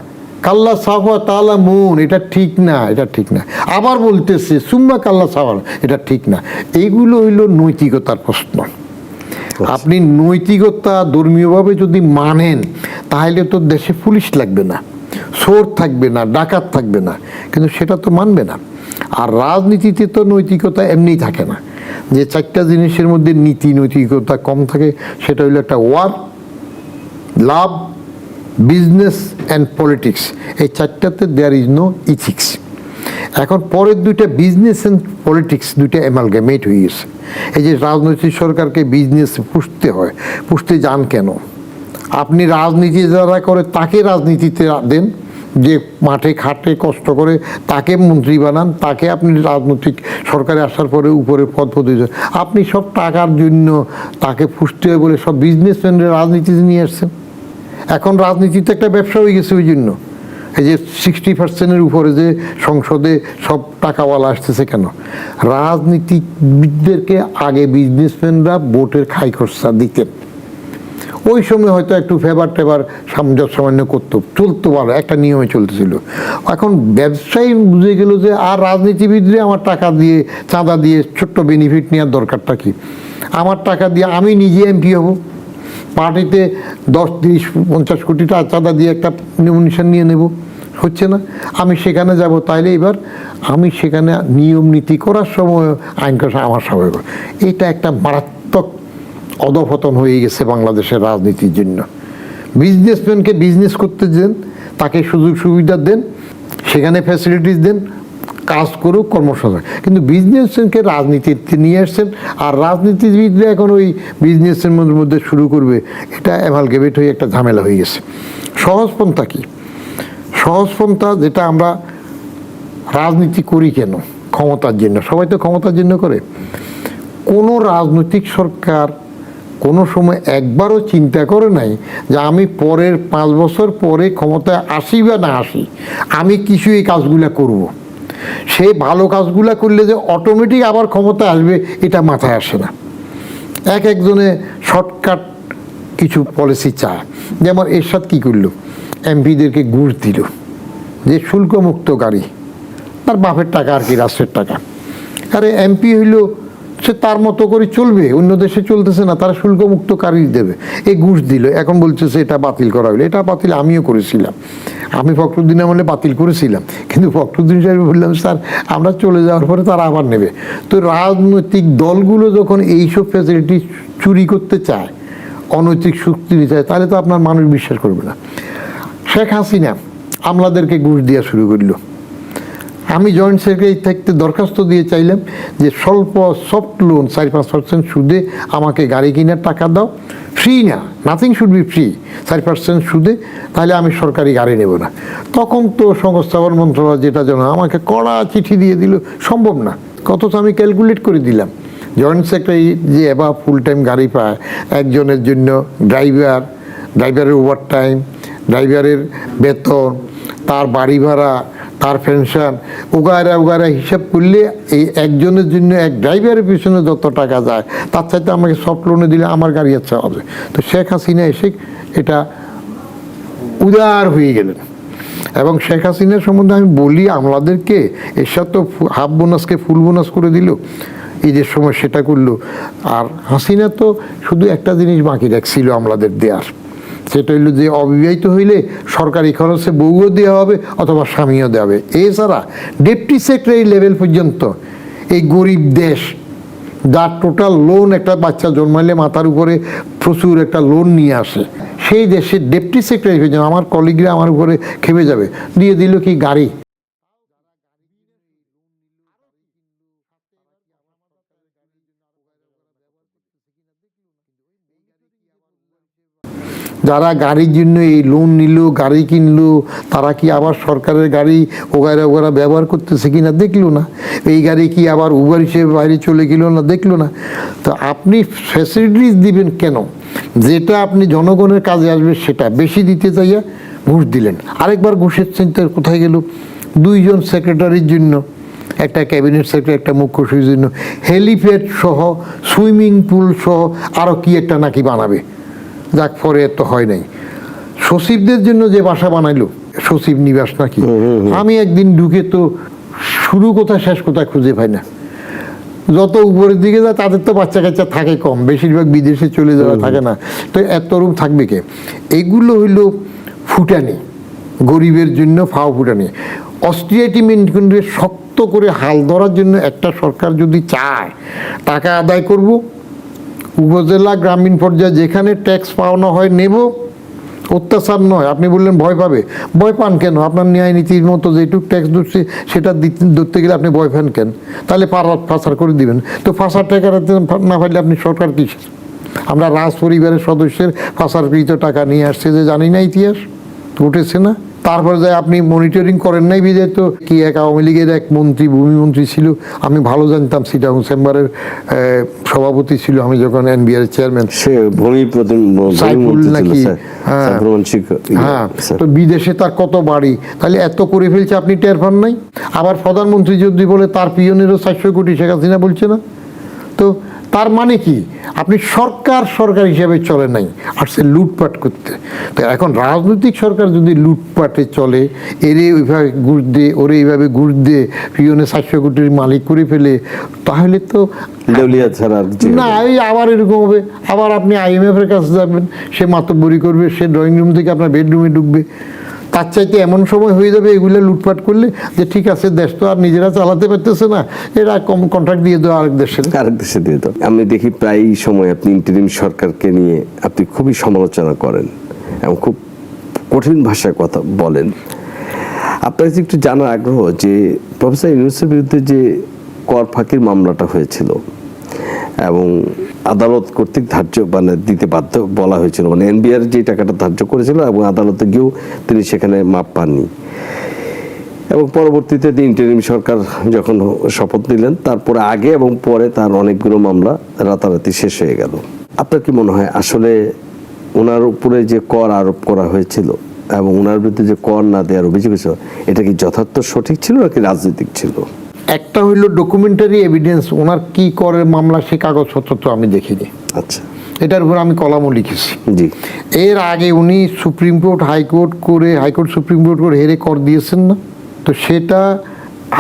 Speaker 1: কাল্লা সাফা তালা মুন, এটা ঠিক না, এটা ঠিক না। আবার বলতেছে সুম্মা কাল্লা সাফা, এটা ঠিক না। এইগুলো হইল নৈতিকতার প্রশ্ন। আপনি নৈতিকতা ধর্মীয়ভাবে যদি মানেন, তাহলে তো দেশে পুলিশ লাগবে না, চোর থাকবে না, ডাকাত থাকবে না, কিন্তু সেটা তো মানবে না। আর রাজনীতিতে তো নৈতিকতা এমনিই থাকে না। যে 4টা জিনিসের মধ্যে নীতি নৈতিকতা কম থাকে, সেটা হইলো একটা war, love, business and politics, এই চারটাতে দেয়ার ইজ নো ইথিক্স। এখন পরের দুইটা বিজনেস অ্যান্ড পলিটিক্স দুইটা অ্যামালগামেট হয়ে গেছে। এই যে রাজনৈতিক সরকারকে বিজনেসে পুষতে হয়, পুষতে যান কেন? আপনি রাজনীতি যারা করে তাকে রাজনীতিতে দেন, যে মাঠে খাটে কষ্ট করে তাকে মন্ত্রী বানান, তাকে আপনি রাজনৈতিক সরকারে আসার পরে উপরে পদ পদবি, আপনি সব টাকার জন্য তাকে পুষতে হয় বলে সব বিজনেসম্যানরা রাজনীতিতে নিয়ে আসছেন। এখন রাজনীতিতে একটা ব্যবসা হয়ে গেছে। ওই জন্য এই যে 60% উপরে যে সংসদে সব টাকাওয়ালা আসতেছে কেন? রাজনীতিবিদদেরকে আগে বিজনেসম্যানরা ভোটের খাই খরচা দিতেন। ওই সময় হয়তো একটু ফেভার টেভার সামঞ্জস্য করতো, চলতো, ভালো একটা নিয়মে চলতেছিল। এখন ব্যবসায়ী বুঝে গেল যে আর রাজনীতিবিদরে আমার টাকা দিয়ে চাঁদা দিয়ে ছোট্ট বেনিফিট নেওয়ার দরকারটা কি? আমার টাকা দিয়ে আমি নিজে এমপি হব, পার্টিতে 10, 30, 50 কোটি টাকা চাঁদা দিয়ে একটা নমিনেশন নিয়ে নেব, হচ্ছে না? আমি সেখানে যাব, তাইলে এবার আমি সেখানে নিয়ম নীতি করার সময় আইন করা আমার স্বাভাবিক। এটা একটা মারাত্মক অধপতন হয়ে গেছে বাংলাদেশের রাজনীতির জন্য। বিজনেসম্যানকে বিজনেস করতে দেন, তাকে সুযোগ সুবিধা দেন, সেখানে ফ্যাসিলিটিস দেন, কাজ করুক, কর্মসংস্থান। কিন্তু বিজনেসম্যানকে রাজনীতিতে নিয়ে আসছেন, আর রাজনীতিবিদরা এখন ওই বিজনেসের মধ্যে শুরু করবে। এটা অ্যামালগেমেট হয়ে একটা ঝামেলা হয়ে গেছে। সহজপন্থা কি? সহজপন্থা যেটা আমরা রাজনীতি করি কেন? ক্ষমতার জন্য। সবাই তো ক্ষমতার জন্য করে। কোনো রাজনৈতিক সরকার কোনো সময় একবারও চিন্তা করে নাই যে আমি পরের 5 বছর পরে ক্ষমতায় আসি বা না আসি, আমি কিছু এই কাজগুলো করব। সে ভালো কাজগুলো করলে যে অটোমেটিক আবার ক্ষমতা আসবে, এটা মাথায় আসে না। একজনে শর্টকাট কিছু পলিসি চায়। যেমন এরশাদ কী করলো? এমপিদেরকে ঘুষ দিল, যে শুল্কমুক্ত গাড়ি, তার বাপের টাকা আর কি, রাষ্ট্রের টাকা। আরে এমপি হইল, সে তার মতো করে চলবে, অন্য দেশে চলতেছে না, তারা শুল্কমুক্ত গাড়ি দেবে। এই ঘুষ দিল, এখন বলতেছে এটা বাতিল করা হলো। এটা বাতিল আমিও করেছিলাম, আমি ফখরুদ্দিন আমলে বাতিল করেছিলাম, কিন্তু ফখরুদ্দিন সাহেব বললাম স্যার আমরা চলে যাওয়ার পরে তারা আবার নেবে। তো রাজনৈতিক দলগুলো যখন এইসব ফ্যাসিলিটি চুরি করতে চায়, অনৈতিক শক্তি নিতে চায়, তাহলে তো আপনার মানুষ বিশ্বাস করবে না। শেখ হাসিনা আমলাদেরকে ঘুষ দেওয়া শুরু করলো। আমি জয়েন্ট সেক্রেটারি থাকতে দরখাস্ত দিয়ে চাইলাম যে স্বল্প সফট লোন 4-5% সুদে আমাকে গাড়ি কেনার টাকা দাও, ফ্রি না, নাথিং শুড বি ফ্রি, 4% সুদে, তাহলে আমি সরকারি গাড়ি নেব না। তখন তো সংস্থাপন মন্ত্রণালয় যেটা জানো আমাকে কড়া চিঠি দিয়ে দিল, সম্ভব না। কত তো আমি ক্যালকুলেট করে দিলাম, জয়েন্ট সেক্রেটারি যে এবার ফুল টাইম গাড়ি পায়, একজনের জন্য ড্রাইভারের ওভার টাইম, ড্রাইভারের বেতন, তার বাড়ি ভাড়া, তার পেনশন, ওগায়রা হিসাব করলে এই একজনের জন্য এক ড্রাইভারের পিছনে যত টাকা যায়, তার চাইতে আমাকে সফট লোনে দিলে আমার গাড়ি আচ্ছা হবে। তো শেখ হাসিনা এসে এটা উদার হয়ে গেলেন। এবং শেখ হাসিনার সম্বন্ধে আমি বলি আমলাদেরকে, এরশাদ তো হাফ বোনাসকে ফুল বোনাস করে দিল, ঈদের সময় সেটা করলো। আর হাসিনা তো শুধু একটা জিনিস বাকি রাখছিল আমলাদের দেওয়ার, সেটা হইল যে অবিবাহিত হইলে সরকারি খরচে বউও দেওয়া হবে অথবা স্বামীও দেওয়া হবে। এছাড়া ডেপুটি সেক্রেটারি লেভেল পর্যন্ত এই গরিব দেশ, যার টোটাল লোন একটা বাচ্চা জন্মাইলে মাথার উপরে প্রচুর একটা লোন নিয়ে আসে, সেই দেশের ডেপুটি সেক্রেটারি পর্যন্ত, আমার কলিগরা আমার উপরে খেপে যাবে, দিয়ে দিল কি গাড়ি। যারা গাড়ির জন্য এই লোন নিল, গাড়ি কিনলো, তারা কি আবার সরকারের গাড়ি ওগায়রা ব্যবহার করতেছে কিনা দেখলো না? এই গাড়ি কি আবার উবার হিসেবে বাইরে চলে গেল না? দেখলো না? তো আপনি ফ্যাসিলিটিস দিবেন কেন? যেটা আপনি জনগণের কাজে আসবে সেটা বেশি দিতে চাইয়া ঘুষ দিলেন। আরেকবার ঘুষের চিন্তা কোথায় গেল? 2 জন সেক্রেটারির জন্য, একটা ক্যাবিনেট সেক্রেটারি, একটা মুখ্য সচিবের জন্য হেলিপ্যাড সহ, সুইমিং পুল সহ আরও কি একটা নাকি বানাবে। যাক, পরে এত হয় নাই। সচিবদের জন্য যে বাসা বানাইলো, সচিব নিবাস নাকি, আমি একদিন ঢুকে তো শুরু কোথায় শেষ কোথায় খুঁজে পাই না। যত উপরের দিকে যায় তাদের তো বাচ্চা কাচ্চা থাকে কম, বেশিরভাগ বিদেশে চলে যাওয়া থাকে না, তো এত রুম থাকবে কে? এগুলো হইল ফুটানি, গরিবের জন্য ফাও ফুটানি। অস্ট্রিয়াটি মেনটেন করে শক্ত করে হাল ধরার জন্য একটা সরকার যদি চায়, টাকা আদায় করব, উপজেলা গ্রামীণ পর্যায়ে যেখানে ট্যাক্স পাওনা হয় নেব, অত্যাচার নয়। আপনি বললেন ভয় পাবে, ভয় পান কেন? আপনার ন্যায় নীতির মতো যেটুক ট্যাক্স ধরছে সেটা ধরতে গেলে আপনি ভয় পান কেন? তাহলে ফাঁসার করে দিবেন। তো ফাঁসার টাকা না পাইলে আপনি সরকার কিসের? আমরা রাজ পরিবারের সদস্যের ফাঁসারকৃত টাকা নিয়ে আসছে যে জানি না, ইতিহাস উঠেছে না। তারপরে যায় আপনি মনিটরিং করেন নাই বিজয় তো কি এক আওয়ামী লীগের এক মন্ত্রী, ভূমিমন্ত্রী ছিল, আমি ভালো জানতাম, চিটাগং চেম্বারের সভাপতি ছিল আমি যখন এনবিআর চেয়ারম্যান,
Speaker 2: সে
Speaker 1: সাইফুল নাকি, হ্যাঁ, তো বিদেশে তার কত বাড়ি, তাহলে এত করে ফেলছে আপনি টের পান নাই? আবার প্রধানমন্ত্রী যদি বলে তার পিয়নেরও 400 কোটি, শেখ হাসিনা বলছে না? তো তার মানে কি? আপনি সরকার হিসেবে চলে নাই, আর সে লুটপাট করতে। তো এখন রাজনৈতিক সরকার যদি লুটপাটে চলে, এরে ওইভাবে ঘুষ দিয়ে, ওরে এইভাবে ঘুষ দিয়ে পিয়নে 400 কোটির মালিক করে ফেলে, তাহলে তো না, এই আবার এরকম হবে। আবার আপনি IMF এর কাছে যাবেন, সে মাতব্বরি করবে, সে ড্রয়িং রুম থেকে আপনার বেডরুমে ঢুকবে। তার চাইতে এমন সময় হয়ে যাবে এগুলো লুটপাট করলে যে ঠিক আছে, দেশ তো আর নিজেরা চালাতে পারতেছে না, এরা কন্ট্রাক্ট দিয়ে দেওয়া আরেক দেশে
Speaker 2: দিয়ে দাও। আমি দেখি প্রায় সময় আপনি ইন্টারিম সরকারকে নিয়ে আপনি খুবই সমালোচনা করেন এবং খুব কঠিন ভাষায় কথা বলেন। আপনার কাছে একটু জানার আগ্রহ যে প্রফেসর ইউনূসের বিরুদ্ধে যে কর ফাঁকির মামলাটা হয়েছিল এবং আদালত কর্তৃক ধার্য দিতে বাধ্য বলা হয়েছিল, এনবিআর যে টাকাটা ধার্য করেছিল এবং আদালতে গিয়েও তিনি সেখানে মাপ পাননি, এবং পরবর্তীতে ইন্টারিম সরকার যখন শপথ নিলেন তারপরে আগে এবং পরে তার অনেকগুলো মামলা রাতারাতি শেষ হয়ে গেল। আপনার কি মনে হয় আসলে ওনার উপরে যে কর আরোপ করা হয়েছিল এবং ওনার বিরুদ্ধে যে কর না দেওয়ার অভিযোগ ছিল, এটা কি যথার্থ সঠিক ছিল নাকি রাজনৈতিক ছিল?
Speaker 1: একটা হইল ডকুমেন্টারি এভিডেন্স, ওনার কি করের মামলা সে কাগজপত্র তো আমি দেখিনি।
Speaker 2: আচ্ছা,
Speaker 1: এটার উপর আমি কলামও লিখেছি।
Speaker 2: জি,
Speaker 1: এর আগে উনি supreme court, high court supreme court করে হেরে কর দিয়েছেন না, তো সেটা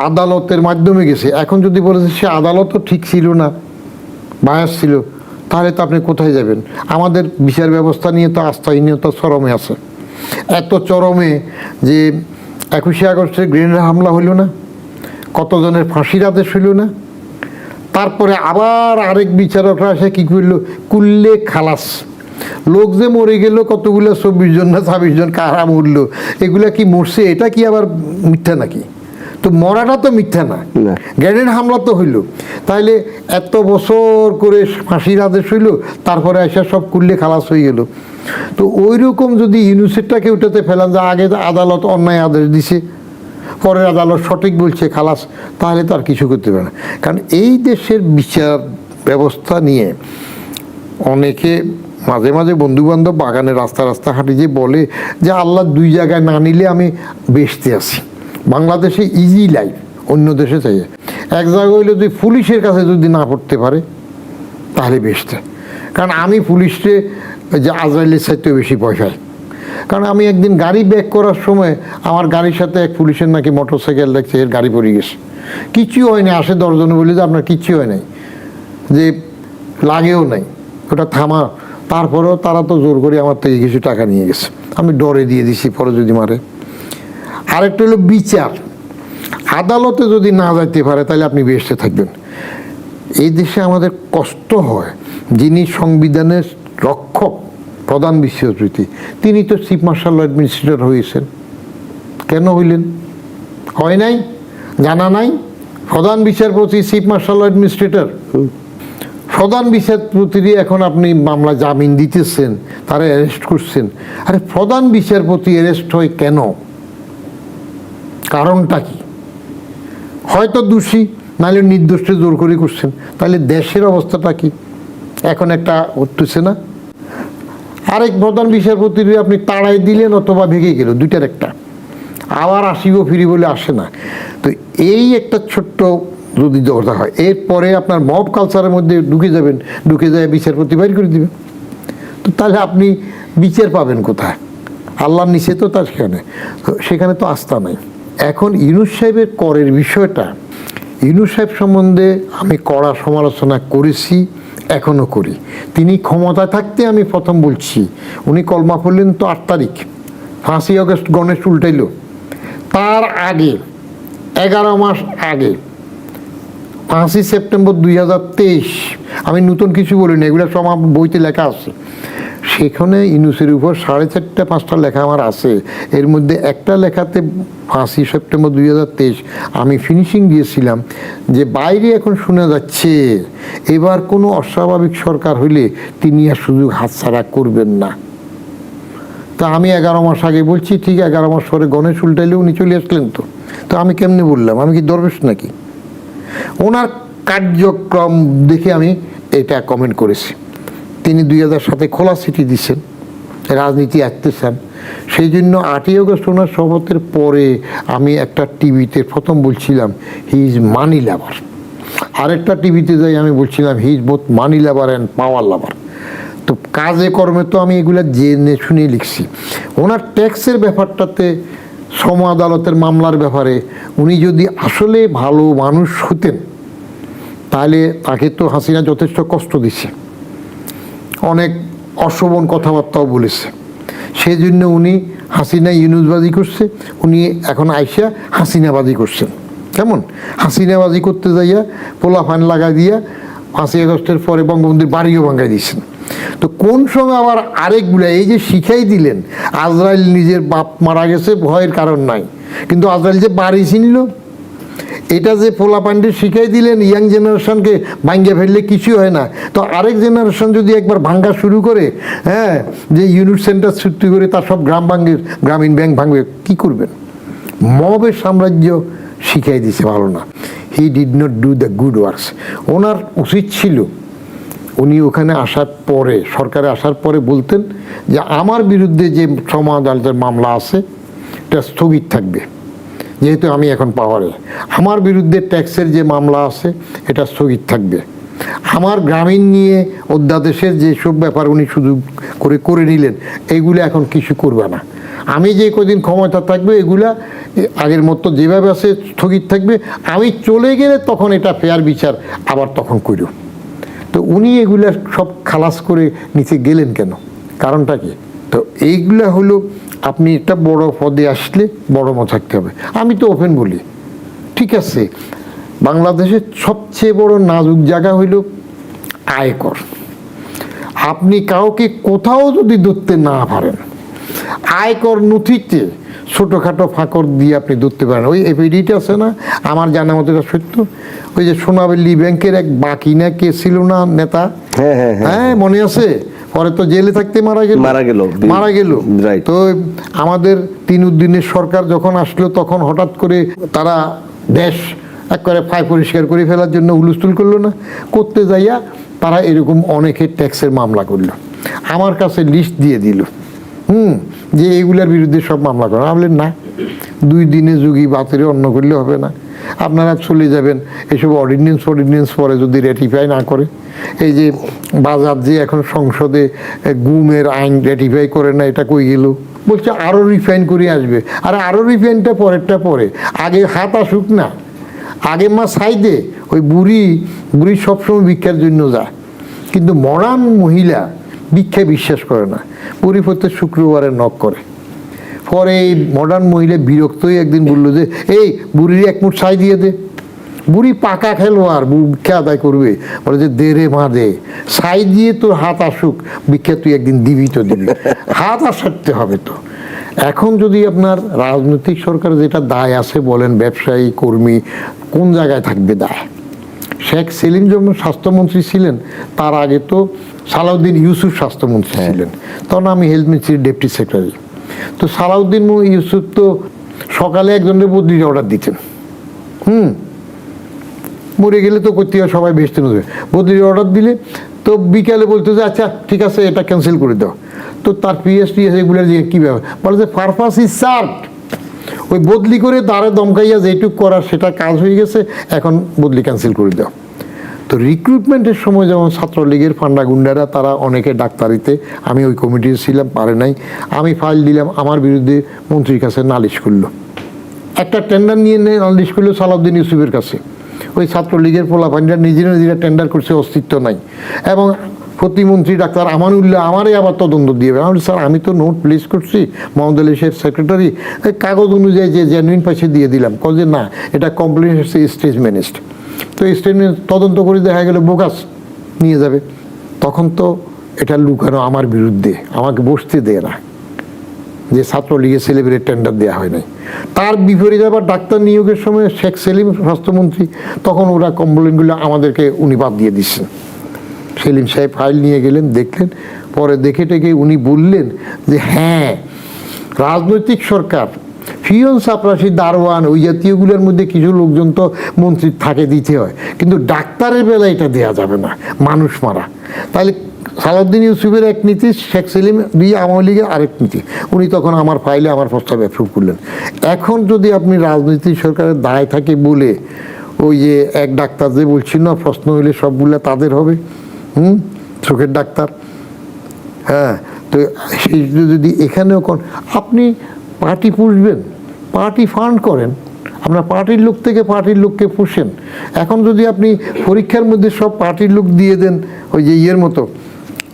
Speaker 1: আদালতের মাধ্যমে গেছে। এখন যদি বলেছে সে আদালতও ঠিক ছিল না, বায়াস ছিল, তাহলে তো আপনি কোথায় যাবেন? আমাদের বিচার ব্যবস্থা নিয়ে তো আস্থাহীনতা চরমে আছে। এত চরমে যে 21শে আগস্টের গ্রেনেড হামলা হইল না, কতজনের ফাঁসির আদেশ হইল না, তারপরে আবার আরেক বিচারকরা এসে কি করলো, কুল্লে খালাস। লোক যে মরে গেল কতগুলো, 24 জন না 26 জন, কারা মরলো, এগুলা কি মরছে? এটা কি আবার মিথ্যা নাকি? তো মরাটা তো মিথ্যা না, গ্রেনেড হামলা তো হইল। তাইলে এত বছর করে ফাঁসির আদেশ হইল, তারপরে এসে সব কুল্লে খালাস হয়ে গেল। তো ওই রকম যদি ইউনূসেরটাকে ওটাতে ফেলান যে আগে আদালত অন্যায় আদেশ দিছে, পরের আদালত সঠিক বলছে, খালাস, তাহলে তো আর কিছু করতে পারে না। কারণ এই দেশের বিচার ব্যবস্থা নিয়ে অনেকে মাঝে মাঝে বন্ধুবান্ধব বাগানে রাস্তা হাঁটি যে বলে যে আল্লাহ 2 জায়গায় না নিলে আমি বেসতে আছি। বাংলাদেশে ইজি লাইফ, অন্য দেশে চাই। এক জায়গায় হইলে যদি পুলিশের কাছে যদি না পড়তে পারে তাহলে বেসতে। কারণ আমি পুলিশে যে আজরাইলের চাইতেও বেশি পয়সায়। কারণ আমি একদিন গাড়ি ব্যাক করার সময় আমার গাড়ির সাথে এক পুলিশের নাকি মোটরসাইকেল দেখছে, এর গাড়ি পড়ে গেছে, কিচ্ছু হয়নি। আসে 10 জনে বলে যে আপনার কিচ্ছু হয় নাই, যে লাগেও নাই, ওটা থামা। তারপরেও তারা তো জোর করে আমার থেকে কিছু টাকা নিয়ে গেছে, আমি ডরে দিয়ে দিছি পরে যদি মারে। আরেকটা হলো বিচার, আদালতে যদি না যাইতে পারে তাহলে আপনি বেহেশতে থাকবেন। এই দেশে আমাদের কষ্ট হয়, যিনি সংবিধানের রক্ষক প্রধান বিচারপতি, তিনি তো চিফ মার্শাল অ্যাডমিনিস্ট্রেটর হয়েছেন। কেন হইলেন? হয় নাই, জানা নাই? প্রধান বিচারপতি চিফ মার্শাল অ্যাডমিনিস্ট্রেটর। প্রধান বিচারপতিরই এখন আপনি মামলা জামিন দিতেছেন, তারা অ্যারেস্ট করছেন। আরে প্রধান বিচারপতি অ্যারেস্ট হয় কেন? কারণটা কি? হয়তো দোষী, নাহলে নির্দোষে জোর করে করছেন। তাহলে দেশের অবস্থাটা কি এখন একটা উঠতেছে না? আরেক প্রধান বিচারপতির আপনি তাড়াই দিলেন অথবা ভেঙে গেল, দুইটার একটা, আবার আসিব ফিরি বলে আসে না। তো এই একটা ছোট্ট যদি দরকার হয়, এরপরে আপনার মব কালচারের মধ্যে ঢুকে যাবেন, ঢুকে যায় বিচারপতি বাইর করে দিবেন। তো তাহলে আপনি বিচার পাবেন কোথায়? আল্লাহর নিচে তো তার সেখানে তো আস্থা নাই। এখন ইউনূস সাহেবের করের বিষয়টা, ইউনূস সাহেব সম্বন্ধে আমি কড়া সমালোচনা করেছি, এখনও করি। তিনি ক্ষমতায় থাকতে আমি প্রথম বলছি, উনি কলমা পড়লেন তো 8 তারিখ, 5ই আগস্ট গণেশ উল্টাইল। তার আগে 11 মাস আগে 5ই সেপ্টেম্বর 2023, আমি নতুন কিছু বলিনি, এগুলো সব আমার বইতে লেখা আছে, সেখানে ইউনুসের উপর 4.5-5টা লেখা আমার আছে। এর মধ্যে একটা লেখাতে 5ই সেপ্টেম্বর 2023 আমি ফিনিশিং দিয়েছিলাম যে বাইরে এখন শোনা যাচ্ছে এবার কোনো অস্বাভাবিক সরকার হইলে তিনি আর সুযোগ হাতছাড়া করবেন না। তা আমি 11 মাস আগে বলছি, ঠিক 11 মাস পরে গণেশ উল্টাইলে উনি চলে আসলেন। তো আমি কেমনে বললাম? আমি কি দরবেশ নাকি? ওনার কার্যক্রম দেখে আমি এটা কমেন্ট করেছি। তিনি 2007 খোলা চিঠি দিচ্ছেন, রাজনীতি আসতে চান। সেই জন্য 8ই আগস্ট ওনার শপথের পরে আমি একটা টিভিতে প্রথম বলছিলাম হি ইজ মানি লাভার, আরেকটা টিভিতে যাই আমি বলছিলাম he is both money lover and power lover. তো কাজে কর্মে তো আমি এগুলা জেনে শুনে লিখছি। ওনার ট্যাক্সের ব্যাপারটাতে, শ্রম আদালতের মামলার ব্যাপারে উনি যদি আসলে ভালো মানুষ হতেন তাহলে তাকে তো হাসিনা যথেষ্ট কষ্ট দিচ্ছে, অনেক অশোভন কথাবার্তাও বলেছে। সেই জন্য উনি হাসিনা ইউনুসবাজি করছে, উনি এখন আইসা হাসিনাবাজি করছেন। কেমন হাসিনাবাজি করতে যাইয়া পোলা ফান লাগাই দিয়া 5ই আগস্টের পরে বঙ্গবন্ধুর বাড়িও ভাঙ্গাই দিয়েছেন। তো কোন সময় আবার আরেকগুলা এই যে শিখাই দিলেন আজরাইল নিজের বাপ মারা গেছে, ভয়ের কারণ নাই, কিন্তু আজরাইল যে বাড়ি ছিনল এটা যে পোলা পান্ডে শিখাই দিলেন ইয়াং জেনারেশনকে, ভাঙ্গা ফেললে কিছু হয় না। তো আরেক জেনারেশন যদি একবার ভাঙ্গা শুরু করে, হ্যাঁ, যে ইউনিট সেন্টার সৃষ্টি করে তার সব গ্রাম ভাঙ্গে, গ্রামীণ ব্যাংক ভাঙবে, কি করবেন? মবের সাম্রাজ্য শিখাই দিছে, ভালো না। He did not do the good works. ওনার উচিত ছিল উনি ওখানে আসার পরে, সরকারে আসার পরে বলতেন যে আমার বিরুদ্ধে যে শ্রম আদালতের মামলা আছে এটা স্থগিত থাকবে, যেহেতু আমি এখন পাওয়ারে। আমার বিরুদ্ধে ট্যাক্সের যে মামলা আছে এটা স্থগিত থাকবে। আমার গ্রামীণ নিয়ে অধ্যাদেশের যেসব ব্যাপার উনি শুধু করে নিলেন, এইগুলো এখন কিছু করবে না। আমি যে কদিন ক্ষমতা থাকবে এগুলা আগের মতো যেভাবে আছে স্থগিত থাকবে। আমি চলে গেলে তখন এটা ফেয়ার বিচার আবার তখন করব। তো উনি এগুলা সব খালাস করে নিচে গেলেন কেন? কারণটা কি? তো এইগুলা হলো, আপনি একটা বড় পদে আসলে বড় মত থাকতে হবে। আমি তো ওপেন বলি, ঠিক আছে, বাংলাদেশের সবচেয়ে বড় নাজুক জায়গা হইল আয়কর। আপনি কাউকে কোথাও যদি ধরতে না পারেন, আয়কর নথিতে ছোটোখাটো ফাঁকর দিয়ে আপনি ধরতে পারেন। ওই এফিডেভিট আছে না, আমার জানা মতো সত্য, ওই যে সোনাবল্লী ব্যাংকের এক বাকি না কে ছিল না নেতা, হ্যাঁ মনে আছে? পরে তো জেলে থাকতে মারা গেল। তো আমাদের তিনুদ্দিনের সরকার যখন আসলো তখন হঠাৎ করে তারা দেশ একবারে ফাই পরিষ্কার করে ফেলার জন্য হুলস্থুল করলো না, করতে যাইয়া তারা এরকম অনেকে ট্যাক্সের মামলা করলো। আমার কাছে লিস্ট দিয়ে দিল, যে এইগুলোর বিরুদ্ধে সব মামলা করেন। আমি বললেন না, 2 দিনে যুগী বাতিরে অন্য করলে হবে না, আপনারা চলে যাবেন। এসব অর্ডিন্যান্স পরে যদি রেটিফাই না করে, এই যে বাজার যে এখন সংসদে গুমের আইন রেটিফাই করে না, এটা কই গেল? বলছে আরও রিফাইন করে আসবে। আর আরও রিফাইনটা পরেরটা পরে, আগে হাত আসুক না, আগে মা সাইদে। ওই বুড়ি সবসময় ভিক্ষার জন্য যায়, কিন্তু মডার্ন মহিলা ভিক্ষায় বিশ্বাস করে না, বুড়ি প্রত্যেক শুক্রবারে নক করে। পরে এই মডার্ন মহিলা বিরক্ত হয়ে একদিন বললো যে এই বুড়ির এক মুঠ ছাই দিয়ে দে। বুড়ি পাকা খেলোয়াড়, ভিক্ষা আদায় করবে, বলে যে দে রে মা দে, ছাই দিয়ে তোর হাত আসুক, ভিক্ষা তুই একদিন দিবি তো দিবি, হাত আসাতে হবে তো। এখন যদি আপনার রাজনৈতিক সরকার যেটা দায় আছে বলেন, ব্যবসায়ী কর্মী, কোন জায়গায় থাকবে দায়? শেখ সেলিম যখন স্বাস্থ্যমন্ত্রী ছিলেন, তার আগে তো সালাউদ্দিন ইউসুফ স্বাস্থ্যমন্ত্রী ছিলেন, তখন আমি হেলথ মিনিস্ট্রির ডেপুটি সেক্রেটারি। তো সালাউদ্দিন ইউসুফ তো সকালে একজনের বদলির অর্ডার দিতেন, মরে গেলে তো করতে হয়, সবাই বেসতে নেবে, বদলির অর্ডার দিলে তো বিকালে বলতো যে আচ্ছা ঠিক আছে এটা ক্যান্সেল করে দাও। তো তার পিএসটি এগুলো দিয়ে কী ব্যাপার, বলে যে পারপাস ইজ সার্ভড। ওই বদলি করে তারে দমকাইয়া যেটুক করার সেটা কাজ হয়ে গেছে, এখন বদলি ক্যান্সেল করে দাও। তো রিক্রুটমেন্টের সময় যেমন ছাত্রলীগের ফান্ডা গুন্ডারা তারা অনেকে ডাক্তারিতে, আমি ওই কমিটিতে ছিলাম, পারে নাই, আমি ফাইল দিলাম, আমার বিরুদ্ধে মন্ত্রীর কাছে নালিশ করলো, একটা টেন্ডার নিয়ে নালিশ করলো সালাউদ্দিন ইউসুফের কাছে। ওই ছাত্রলীগের পোলাপানিরা নিজেরা টেন্ডার করছে, অস্তিত্ব নাই। এবং প্রতিমন্ত্রী ডাক্তার আমানুল্লাহ আমারই আবার তদন্ত দিয়ে, আমি স্যার আমি তো নোট প্লেস করছি, মোহাম্মদ আলী সাহেব সেক্রেটারি, কাগজ অনুযায়ী যে জেনুইন পয়সা দিয়ে দিলাম। যে না, এটা কমপ্লেন হচ্ছে স্টেজ ম্যানেজড। তো স্টেজ তদন্ত করে দেখা গেল বোগাস নিয়ে যাবে। তখন তো এটা লুকানো আমার বিরুদ্ধে, আমাকে বসতে দেয় না যে ছাত্রলীগের সেলিব্রেট টেন্ডার দেওয়া হয় নাই। তার বিপরীতে আবার ডাক্তার নিয়োগের সময় শেখ সেলিম স্বাস্থ্যমন্ত্রী, তখন ওরা কমপ্লেনগুলো আমাদেরকে উনি বাদ দিয়ে দিচ্ছেন। সেলিম সাহেব ফাইল নিয়ে গেলেন, দেখলেন, পরে দেখে টেকে উনি বললেন যে হ্যাঁ, রাজনৈতিক সরকার ফিয়ন চাপরাশি দারোয়ান ওই জাতীয়গুলোর মধ্যে কিছু লোকজন তো মন্ত্রীর থাকে দিতে হয়, কিন্তু ডাক্তারের বেলা এটা দেওয়া যাবে না, মানুষ মারা। তাহলে সালাউদ্দিন ইউসুফের এক নীতি, শেখ সেলিম দুই আওয়ামী লীগের আরেক নীতি। উনি তখন আমার ফাইলে আমার প্রস্তাব অ্যাপ্রুভ করলেন। এখন যদি আপনি রাজনৈতিক সরকারের দায় থাকে বলে ওই যে এক ডাক্তার যে বলছিল না, প্রশ্ন হইলে সবগুলো তাদের হবে, চোখের ডাক্তার, হ্যাঁ, তো সেই যদি এখানেও আপনি পার্টি পুষবেন, পার্টি ফান্ড করেন, আপনার পার্টির লোক থেকে পার্টির লোককে পুষেন। এখন যদি আপনি পরীক্ষার মধ্যে সব পার্টির লোক দিয়ে দেন, ওই যে ইয়ের মতো,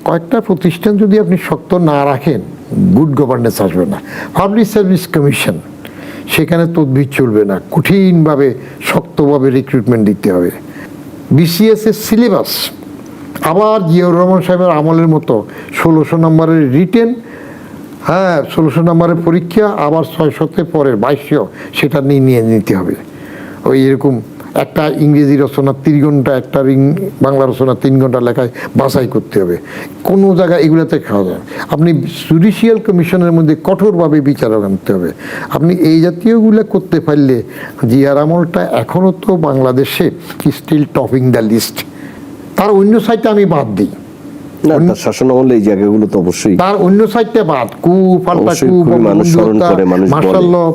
Speaker 1: কয়েকটা প্রতিষ্ঠান যদি আপনি শক্ত না রাখেন, গুড গভর্নেন্স আসবে না। পাবলিক সার্ভিস কমিশন, সেখানে তদবির চলবে না, কঠিনভাবে শক্তভাবে রিক্রুটমেন্ট দিতে হবে। বিসিএস এর সিলেবাস আবার জিয়াউর রহমান সাহেবের আমলের মতো 1600 নম্বরের রিটেন, হ্যাঁ 1600 নম্বরের পরীক্ষা, আবার 600 পরের 2200 সেটা নিয়ে নিতে হবে। ওই এরকম একটা ইংরেজি রচনা 3 ঘন্টা, একটা বাংলা রচনা 3 ঘন্টা লেখায় বাছাই করতে হবে। কোনো জায়গায় এগুলোতে খাওয়া যায়। আপনি জুডিশিয়াল কমিশনের মধ্যে কঠোরভাবে বিচার আনতে হবে। আপনি এই জাতীয়গুলো করতে পারলে জিয়ার আমলটা এখনও তো বাংলাদেশে স্টিল টপিং দ্য লিস্ট। তার অন্য সাইডটা আমি বাদ দিই,
Speaker 2: না তার শাসন আমলে এই জায়গাগুলো তো অবশ্যই,
Speaker 1: তার অন্য সাইডটা বাদ, কু পাল্টা কু, মাশাআল্লাহ,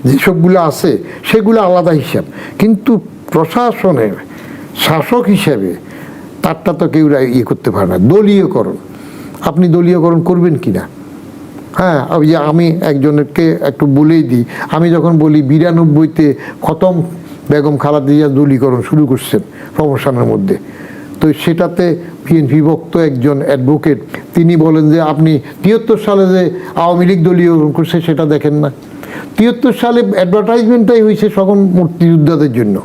Speaker 1: যেসবগুলো আছে সেগুলো আলাদা হিসাব, কিন্তু প্রশাসনের শাসক হিসেবে তারটা তো কেউ ইয়ে করতে পারে না। দলীয়করণ, আপনি দলীয়করণ করবেন কিনা? হ্যাঁ, ওই যে আমি একজনকে একটু বলেই দিই, আমি যখন বলি 92-তে খতম বেগম খালেদা জিয়া দলীয়করণ শুরু করছেন প্রমোশনের মধ্যে, তো সেটাতে বিএনপি ভক্ত একজন অ্যাডভোকেট তিনি বলেন যে আপনি 73 সালে যে আওয়ামী লীগ দলীয়করণ করছে সেটা দেখেন না। 73 সালে অ্যাডভার্টাইজমেন্টটাই হয়েছে সকল মুক্তিযোদ্ধাদের জন্য,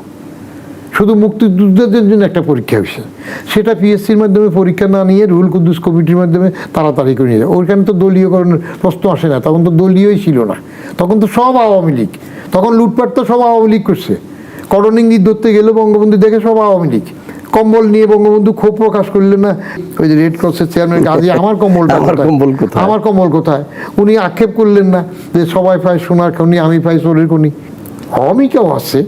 Speaker 1: শুধু মুক্তিযোদ্ধাদের জন্য একটা পরীক্ষা হয়েছে, সেটা পিএসসির মাধ্যমে পরীক্ষা না নিয়ে রুহুল কুদ্দুস কমিটির মাধ্যমে তাড়াতাড়ি করে নিয়ে যায়। ওইখানে তো দলীয়করণের প্রশ্ন আসে না, তখন তো দলীয়ই ছিল না, তখন তো সব আওয়ামী লীগ, তখন লুটপাট তো সব আওয়ামী লীগ করছে। করণ ইঙ্গিত ধরতে গেলে বঙ্গবন্ধু দেখে সব আওয়ামী লীগ। কম্বল নিয়ে বঙ্গবন্ধু ক্ষোভ প্রকাশ করলেন না, ওই যে রেড ক্রসের চেয়ারম্যান গাজী, আমার কম্বলটা, আমার কম্বল কোথায়? উনি আক্ষেপ করলেন না যে সবাই পায় সোনার খনি, আমি পাই সোরের খনি। অমিকাও আছে,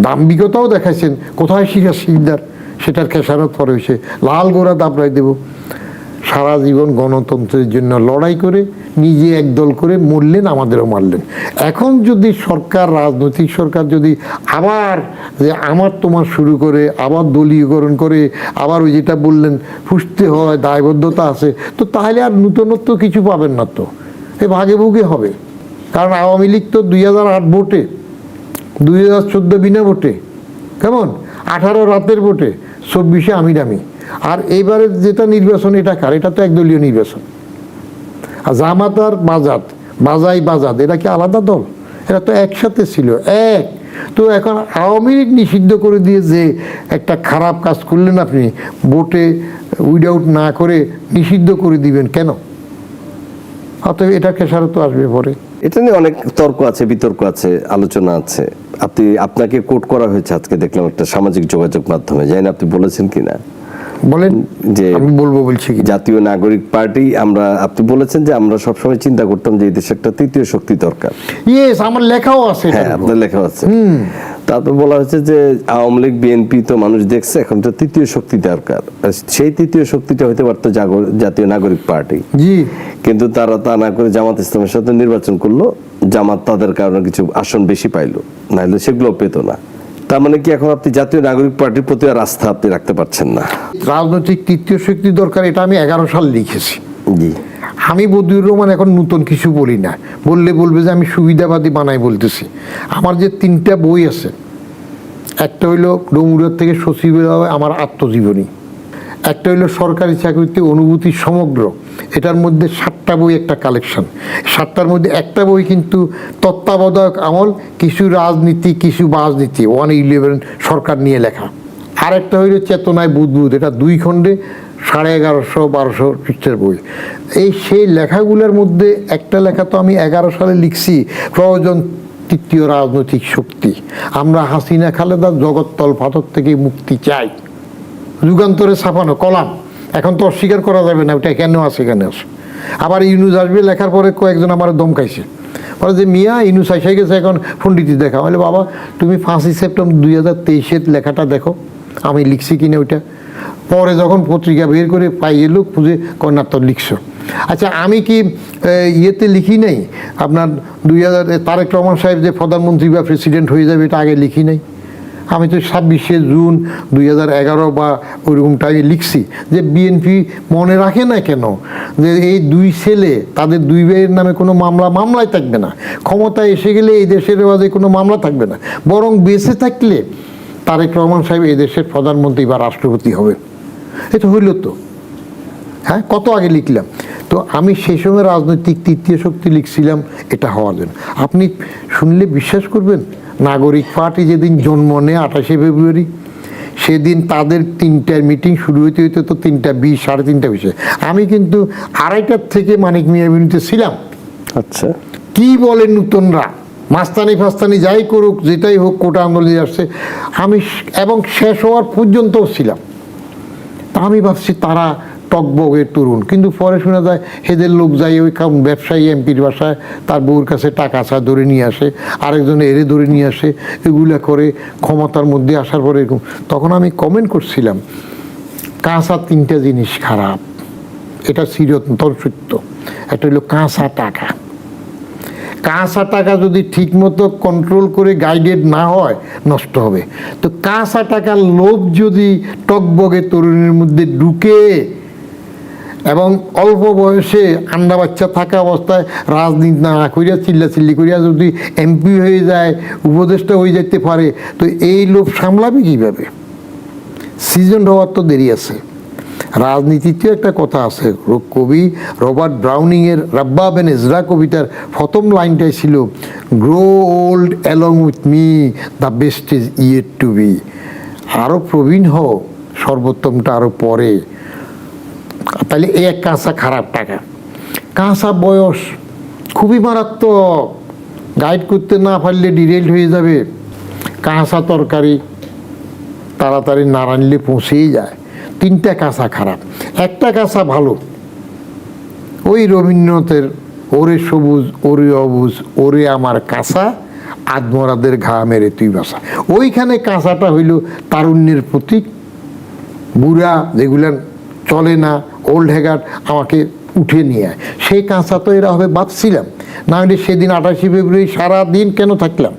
Speaker 1: দাম্ভিকতাও দেখাইছেন, কোথায় সিরাজ শিকদার, সেটার খেসারত পরে হয়েছে, লাল গোড়া দাবড়াই দেব। সারা জীবন গণতন্ত্রের জন্য লড়াই করে নিজে একদল করে মরলেন, আমাদেরও মারলেন। এখন যদি সরকার, রাজনৈতিক সরকার যদি আবার যে আমার তোমার শুরু করে আবার দলীয়করণ করে, আবার ওই যেটা বললেন পুষতে হয়, দায়বদ্ধতা আছে, তো তাহলে আর নূতনত্ব কিছু পাবেন না, তো এ ভাগে ভুগে হবে। কারণ আওয়ামী লীগ তো 2008 ভোটে, 2014 বিনা ভোটে, কেমন 18 রাতের ভোটে, 24-এ আমিরামি। আর এইবারের যেটা নির্বাচন, এটা কার? এটা তো একদলীয় নির্বাচন। আর জামাত আর বাজাদ এরা কি আলাদা দল? এরা তো একসাথে ছিল, এক। তো এখন আওয়ামী লীগ নিষিদ্ধ করে দিয়ে যে একটা খারাপ কাজ করলেন আপনি, ভোটে উইডআউট না করে নিষিদ্ধ করে দিবেন কেন? অতএব এটা খেসারত তো আসবে পরে।
Speaker 2: এটা নিয়ে অনেক তর্ক আছে, বিতর্ক আছে, আলোচনা আছে। আপনাকে কোট করা হয়েছে আজকে দেখলাম একটা সামাজিক যোগাযোগ মাধ্যমে, জানি না আপনি বলেছেন কিনা,
Speaker 1: বলেন।
Speaker 2: যে
Speaker 1: আমি বলছি কি,
Speaker 2: জাতীয় নাগরিক পার্টি, আপনি বলেছেন যে আমরা সবসময় চিন্তা করতাম যে এই দেশে একটা তৃতীয় শক্তি দরকার।
Speaker 1: ইয়েস, আমার লেখাও আছে।
Speaker 2: হ্যাঁ, আপনার লেখা আছে। তারপর বলা হয়েছে যে আওয়ামী লীগ বিএনপি তো মানুষ দেখছে, এখন তো তৃতীয় শক্তি দরকার। সেই তৃতীয় শক্তিটা হইতে পারতো জাতীয় নাগরিক পার্টি।
Speaker 1: জি,
Speaker 2: কিন্তু তারা তা না করে জামাত ইসলামের সাথে নির্বাচন করলো। জামাত তাদের কারণে কিছু আসন বেশি পাইলো, নাহলে সেগুলো পেতো না। তার মানে কি এখন আপনি জাতীয় নাগরিক পার্টির প্রতি আর আস্থা আপনি রাখতে পারছেন না?
Speaker 1: রাজনৈতিক তৃতীয় শক্তি দরকার, এটা আমি 11 সাল লিখেছি।
Speaker 2: জি,
Speaker 1: আমি বদিউর রহমান এখন নতুন কিছু বলি না, বললে বলবে যে আমি সুবিধাবাদী বানাই বলতেছি। আমার যে 3টা বই আছে, একটা হইলো ডোমুরিয়ার থেকে সচিবালয় আমার আত্মজীবনী, একটা হইলো সরকারি চাকরিতে অনুভূতি সমগ্র, এটার মধ্যে 7টা বই একটা কালেকশন। 7টার মধ্যে একটা বই কিন্তু তত্ত্বাবধায়ক আমল, কিছু রাজনীতি কিছু বাজনীতি, 111 সরকার নিয়ে লেখা। আরেকটা হইলো চেতনায় বুদবুদ, এটা 2 খণ্ডে 1150-1200 পৃষ্ঠার বই। সেই লেখাগুলোর মধ্যে একটা লেখা তো আমি 11 সালে লিখছি, প্রয়োজন তৃতীয় রাজনৈতিক শক্তি, আমরা হাসিনা খালেদার জগত্তল পাথর থেকে মুক্তি চাই। যুগান্তরে ছাপানো কলাম, এখন তো অস্বীকার করা যাবে না ওটা কেন আছে কেন আছে। আবার ইউনুস আসবে লেখার পরে কয়েকজন আমার দমকাইছে, বলে যে মিয়া ইউনুস এসে গেছে, এখন পণ্ডিতি দেখা। বলে বাবা তুমি 5ই সেপ্টেম্বর 2023-এর লেখাটা দেখো আমি লিখছি কিনা ওইটা। পরে যখন পত্রিকা বের করে পাই এলো খুঁজে কন্যা তো লিখছো। আচ্ছা আমি কি ইয়েতে লিখি নাই আপনার তারেক রহমান সাহেব যে প্রধানমন্ত্রী বা প্রেসিডেন্ট হয়ে যাবে এটা আগে লিখি নাই? আমি তো 26শে জুন 2011 বা ওইরকম টাইমে লিখছি যে বিএনপি মনে রাখে না কেন যে এই দুই ছেলে তাদের দুই ভাইয়ের নামে কোনো মামলায় থাকবে না, ক্ষমতায় এসে গেলে এই দেশের মাঝে কোনো মামলা থাকবে না, বরং বেঁচে থাকলে তারেক রহমান সাহেব এই দেশের প্রধানমন্ত্রী বা রাষ্ট্রপতি হবে। এটা হইল তো, হ্যাঁ কত আগে লিখলাম। তো আমি সেই সময় রাজনৈতিক তৃতীয় শক্তি লিখছিলাম এটা হওয়ার জন্য। আপনি শুনলে বিশ্বাস করবেন, নাগরিক পার্টি যেদিন জন্ম নেয় 28শে ফেব্রুয়ারি, সেদিন তাদের 3টার মিটিং শুরু হইতে হইতে তো 3:20 3:30 আমি কিন্তু 2:30টার থেকে মানিক মিয়া এভিনিউতে ছিলাম।
Speaker 2: আচ্ছা
Speaker 1: কি বলে নূতনরা মাস্তানি ফাস্তানি যাই করুক যেটাই হোক কোটা আন্দোলন আসছে, আমি এবং শেষ হওয়ার পর্যন্তও ছিলাম। তা আমি ভাবছি তারা টকবগের তরুণ, কিন্তু পরে শোনা যায় এদের লোক যাই ওই কারণ ব্যবসায়ী এমপির বাসায় তার বউর কাছে টাকা চা ধরে নিয়ে আসে, আরেকজন এরে ধরে নিয়ে আসে, এগুলা করে ক্ষমতার মধ্যে আসার পরে এরকম। তখন আমি কমেন্ট করছিলাম কাঁচা 3টা জিনিস খারাপ, এটা চিরন্তন সত্য। একটা হলো কাঁচা টাকা। কাঁচা টাকা যদি ঠিকমতো কন্ট্রোল করে গাইডেড না হয় নষ্ট হবে। তো কাঁচা টাকার লোভ যদি টকবগে তরুণের মধ্যে ঢুকে এবং অল্প বয়সে আন্ডা বাচ্চা থাকা অবস্থায় রাজনীতি না করিয়া চিল্লাচিল্লি করিয়া যদি এমপি হয়ে যায়, উপদেষ্টা হয়ে যেতে পারে, তো এই লোভ সামলাবে কীভাবে? সিজন হওয়ার তো দেরি আছে। রাজনীতিতেও একটা কথা আছে, কবি রবার্ট ব্রাউনিংয়ের রাব্বা বেন এজরা কবিতার প্রথম লাইনটাই ছিল grow old along with me, the best is yet to be. আরও প্রবীণ হও, সর্বোত্তমটা আরও পরে। তাহলে এই এক কাঁচা খারাপ টাকা। কাঁচা বয়স খুবই মারাত্মক, গাইড করতে না পারলে ডিরেল হয়ে যাবে। কাঁচা তরকারি তাড়াতাড়ি না রানলে পৌঁছেই যায়। 3টা কাঁচা খারাপ, একটা কাঁচা ভালো। ওই রবীন্দ্রনাথের ওরে সবুজ ওরে অবুজ ওরে আমার কাঁচা, আদমরাদের ঘা মেরে তুই বাসা। ওইখানে কাঁচাটা হইল তারুণ্যের প্রতীক। বুড়া যেগুলা চলে না, ওল্ড হ্যাগার, আমাকে উঠে নিয়ে আয়, সেই কাঁচা তো এরা হবে ভাবছিলাম। না হলে সেদিন 28শে ফেব্রুয়ারি সারাদিন কেন থাকলাম?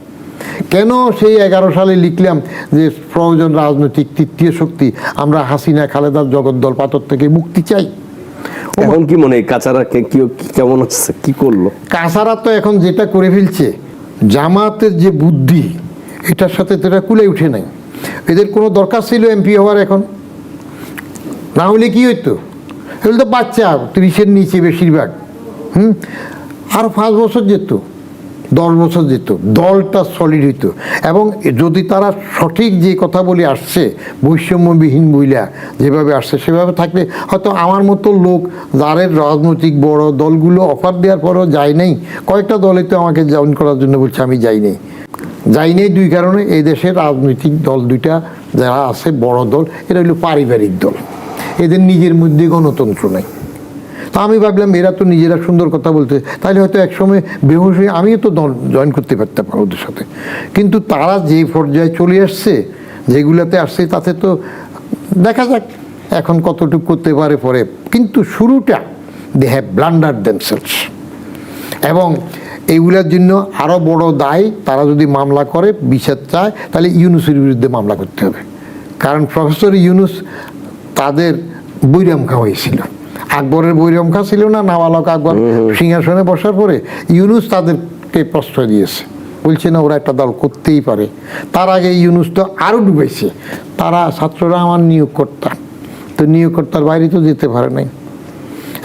Speaker 1: কেন সেই 11 সালে লিখলাম যে প্রয়োজন রাজনৈতিক তৃতীয় শক্তি, আমরা হাসিনা খালেদার জগদ্দল পাথর থেকে মুক্তি চাই।
Speaker 2: এখন কি মনে হয় কাচারা কেমন আছে, কি করলো?
Speaker 1: কাঁচারা তো এখন যেটা করে ফেলছে, জামাতের যে বুদ্ধি এটার সাথে তো এরা কুলে উঠে নাই। এদের কোনো দরকার ছিল এমপি হওয়ার এখন? না হলে কি হইতো? এগুলো তো বাচ্চা 30-এর নিচে বেশিরভাগ। আর 5 বছর যেত, 10 বছর যেত, দলটা সলিড হইতো। এবং যদি তারা সঠিক যে কথা বলে আসছে, বৈষম্যবিহীন বইলা যেভাবে আসছে সেভাবে থাকলে হয়তো আমার মতো লোক যাদের রাজনৈতিক বড় দলগুলো অফার দেওয়ার পরও যায় নাই, কয়েকটা দলে তো আমাকে জয়েন করার জন্য বলছে, আমি যাই নাই। 2 কারণে এই দেশের রাজনৈতিক দল 2টা যারা আছে বড় দল, এরা হলো পারিবারিক দল, এদের নিজের মধ্যে গণতন্ত্র নাই। তা আমি ভাবলাম এরা তো নিজেরা সুন্দর কথা বলতে, তাহলে হয়তো একসময় বেহুশ হয়ে আমিও তো জয়েন করতে পারতাম ওদের সাথে। কিন্তু তারা যে পর্যায়ে চলে আসছে, যেগুলাতে আসছে, তাতে তো দেখা যাক এখন কতটুকু করতে পারে পরে। কিন্তু শুরুটা দে হ্যাভ ব্লান্ডার দেমসেলস। এবং এইগুলোর জন্য আরও বড় দায়, তারা যদি মামলা করে বিচার চায় তাহলে ইউনুসের বিরুদ্ধে মামলা করতে হবে। কারণ প্রফেসর ইউনুস তাদের বৈরামখা হয়েছিল, আকবরের বৈরামখা ছিল না, নাবালক আকবর সিংহাসনে বসার পরে ইউনুস তাদেরকে প্রশ্রয় দিয়েছে, বলছে না ওরা একটা দল করতেই পারে। তার আগে ইউনুস তো আরও ডুবেছে, তারা ছাত্ররা আমার নিয়োগকর্তা, তো নিয়োগকর্তার বাইরে তো যেতে পারে নাই।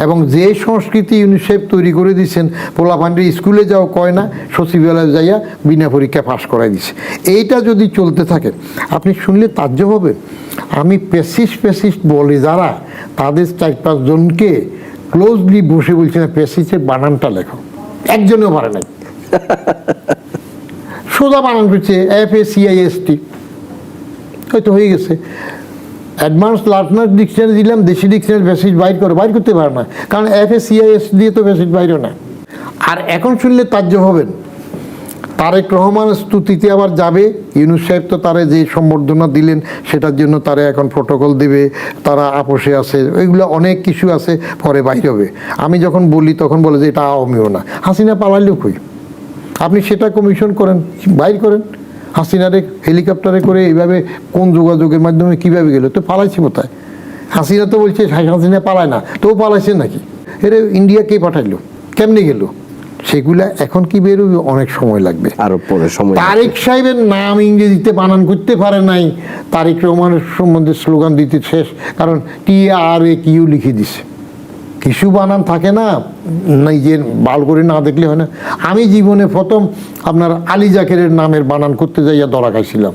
Speaker 1: এবং যে সংস্কৃতি ইউনিসেফ তৈরি করে দিয়েছেন, পোলাপান্ডি স্কুলে যাও কয় না, সচিবালয়ে যাইয়া বিনা পরীক্ষা পাশ করাই দিছে। এইটা যদি চলতে থাকে আপনি শুনলে তাজ্জব হবে। আমি পেসিস্ট বলে যারা, তাদের 4-5 জনকে ক্লোজলি বসে বলছে না প্যাসেজের বানানটা লেখো, একজনও পারে নাই। সোজা বানান করছে FACIST, হয়তো হয়ে গেছে। অ্যাডভান্স লার্নার ডিকশনারি দিলাম, দেশি ডিকশনারি প্যাসেজ বাইর করতে পারে না, কারণ FACIST দিয়ে তো প্যাসেজ বাইরও না। আর এখন শুনলে তাজ্জব হবেন, তারেক রহমান স্তুতিতে আবার যাবে, ইউনূস সাহেব তো তারা যে সম্বর্ধনা দিলেন সেটার জন্য তারা এখন প্রটোকল দেবে, তারা আপোষে আছে, ওইগুলো অনেক কিছু আছে, পরে বাইর হবে। আমি যখন বলি তখন বলে যে এটা আওয়ামীও না, হাসিনা পালাইলেও কই, আপনি সেটা কমিশন করেন, বাইর করেন। হাসিনারে হেলিকপ্টারে করে এইভাবে কোন যোগাযোগের মাধ্যমে কীভাবে গেল, তো পালাইছে কোথায়? হাসিনা তো বলছে হাসিনা পালায় না, তো পালাইছে নাকি? এর ইন্ডিয়া কে পাঠাইলো, কেমনি গেল? সেগুলা এখন কি বেরোবে, অনেক সময় লাগবে,
Speaker 2: আরো পরে সময়।
Speaker 1: তারেক সাহেবের নাম ইংরেজিতে বানান করতে পারে নাই, তারেক রহমানের সম্বন্ধে স্লোগান দিতে শেষ, কারণ TRAQ লিখে দিছে। কিছু বানান থাকে না, নিজের বাল করে না দেখলে হয় না। আমি জীবনে প্রথম আপনার আলী জাকেরের নামের বানান করতে যাইয়া ধরা খাইছিলাম।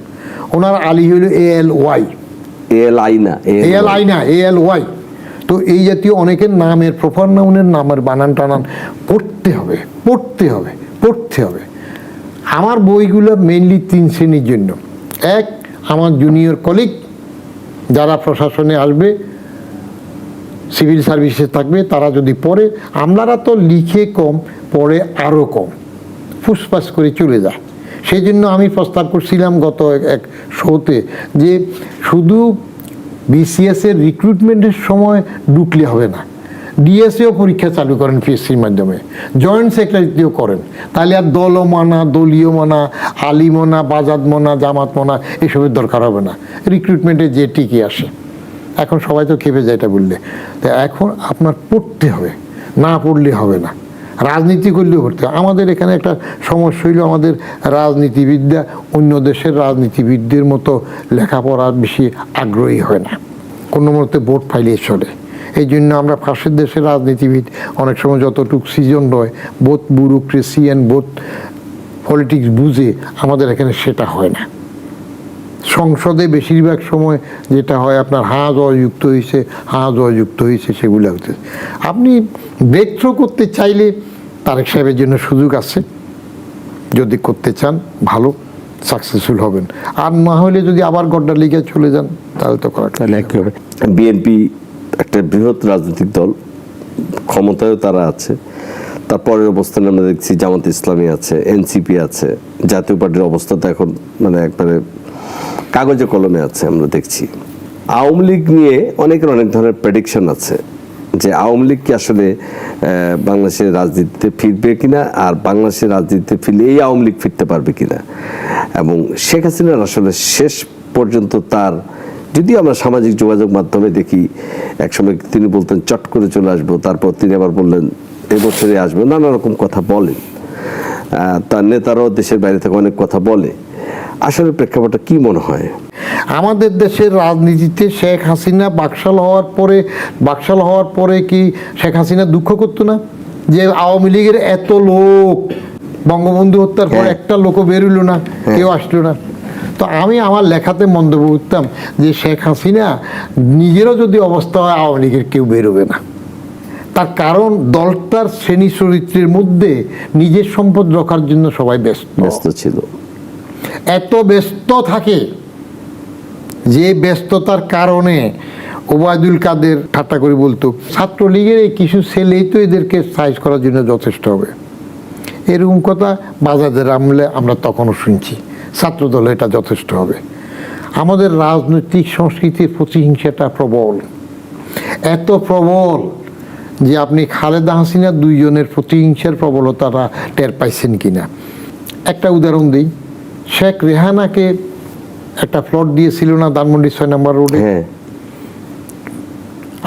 Speaker 1: ওনার আলী হইল ALY, ALY। তো এই জাতীয় অনেকের নামের প্রপার নাউনের নামের বানান টানান পড়তে হবে। আমার বইগুলো মেইনলি 3 শ্রেণীর জন্য। এক, আমার জুনিয়র কলিগ যারা প্রশাসনে আসবে, সিভিল সার্ভিসে থাকবে, তারা যদি পড়ে, আমলারা তো লিখে কম, পড়ে আরও কম, ফুসফাস করে চলে যায়। সেই জন্য আমি প্রস্তাব করছিলাম গত এক শোতে যে শুধু BCS এর রিক্রুটমেন্টের সময় ঢুকলে হবে না, DSAও পরীক্ষা চালু করেন PSCর মাধ্যমে, জয়েন্ট সেক্রেটারিও করেন, তাহলে আর দলীয় মনা, আলিমনা, বাজাদ মনা, জামাত মনা এসবের দরকার হবে না, রিক্রুটমেন্টে যে টিকে আসে। এখন সবাই তো খেপে যায় এটা বললে। তো এখন আপনার পড়তে হবে, না পড়লে হবে না। রাজনীতি করলেও পড়তে হবে। আমাদের এখানে একটা সমস্যা হইল, আমাদের রাজনীতিবিদরা অন্য দেশের রাজনীতিবিদদের মতো লেখাপড়ার বেশি আগ্রহী হয় না, কোনো মতে ভোট ফাইলিয়ে চলে। এই জন্য আমরা পাশের দেশের রাজনীতিবিদ অনেক সময় যতটুকু সিজন নয়, বোধ ব্যুরোক্রেসি অ্যান্ড বোধ পলিটিক্স বুঝে, আমাদের এখানে সেটা হয় না। সংসদে বেশিরভাগ সময় যেটা হয় আপনার জয়যুক্ত হয়েছে সেগুলো হতে। আপনি ব্রেক থ্রো করতে চাইলে তারেক সাহেবের জন্য সুযোগ আছে, যদি করতে চান ভালো সাকসেসফুল হবেন, আর না হলে যদি আবার গড্ডা লিগে চলে যান তাহলে তো করা
Speaker 2: একই হবে। বিএনপি একটা বৃহৎ রাজনৈতিক দল, ক্ষমতায়ও তারা আছে, তারপরের অবস্থানে আমরা দেখছি জামাত ইসলামী আছে, NCP আছে, জাতীয় পার্টির অবস্থা তো এখন মানে একবারে কাগজে কলমে আছে। আমরা দেখছি আওয়ামী লীগ নিয়ে অনেকের অনেক ধরনের প্রেডিকশন আছে যে আওয়ামী লীগ কি আসলে বাংলাদেশের রাজনীতিতে ফিরবে কিনা, আর বাংলাদেশের রাজনীতিতে ফিরলে এই আওয়ামী লীগ ফিরতে পারবে কিনা, এবং শেখ হাসিনার আসলে শেষ পর্যন্ত তার, যদি আমরা সামাজিক যোগাযোগ মাধ্যমে দেখি, একসময় তিনি বলতেন চট করে চলে আসবো, তারপর তিনি আবার বললেন এবছরে আসবো, নানা রকম কথা বলেন, তার নেতারাও দেশের বাইরে থেকে অনেক কথা বলে। আসলে প্রেক্ষাপটটা কি মনে হয়?
Speaker 1: আমাদের দেশের রাজনীতিতে শেখ হাসিনা বাকশাল হওয়ার পরে কি শেখ হাসিনা দুঃখ করতো না যে আওয়ামী লীগের এত লোক, বঙ্গবন্ধু হত্যার পর একটা লোকও বেরোলো না, কেউ আসলো না? তো আমি আমার লেখাতে মন্তব্য করতাম যে শেখ হাসিনা নিজেরও যদি অবস্থা হয়, আওয়ামী লীগের কেউ বেরোবে না। তার কারণ দলটার শ্রেণী চরিত্রের মধ্যে নিজের সম্পদ রক্ষার জন্য সবাই ব্যস্ত
Speaker 2: ছিল।
Speaker 1: এত ব্যস্ত থাকে যে ব্যস্ততার কারণে ওবায়দুল কাদের ঠাট্টা করে বলতো, ছাত্রলীগের এই কিছু ছেলেই তো এদেরকে সাইজ করার জন্য যথেষ্ট হবে। এরকম কথা বাজাদের আমলে আমরা তখনও শুনছি, ছাত্রদল এটা যথেষ্ট হবে। আমাদের রাজনৈতিক সংস্কৃতির প্রতিহিংসাটা প্রবল, এত প্রবল যে আপনি খালেদা হাসিনা দুইজনের প্রতিহিংসার প্রবলতাটা টের পাইছেন কিনা। একটা উদাহরণ দিই, শেখ রেহানাকে একটা প্লট দিয়েছিল না ধানমন্ডি 6 নম্বর রোডে?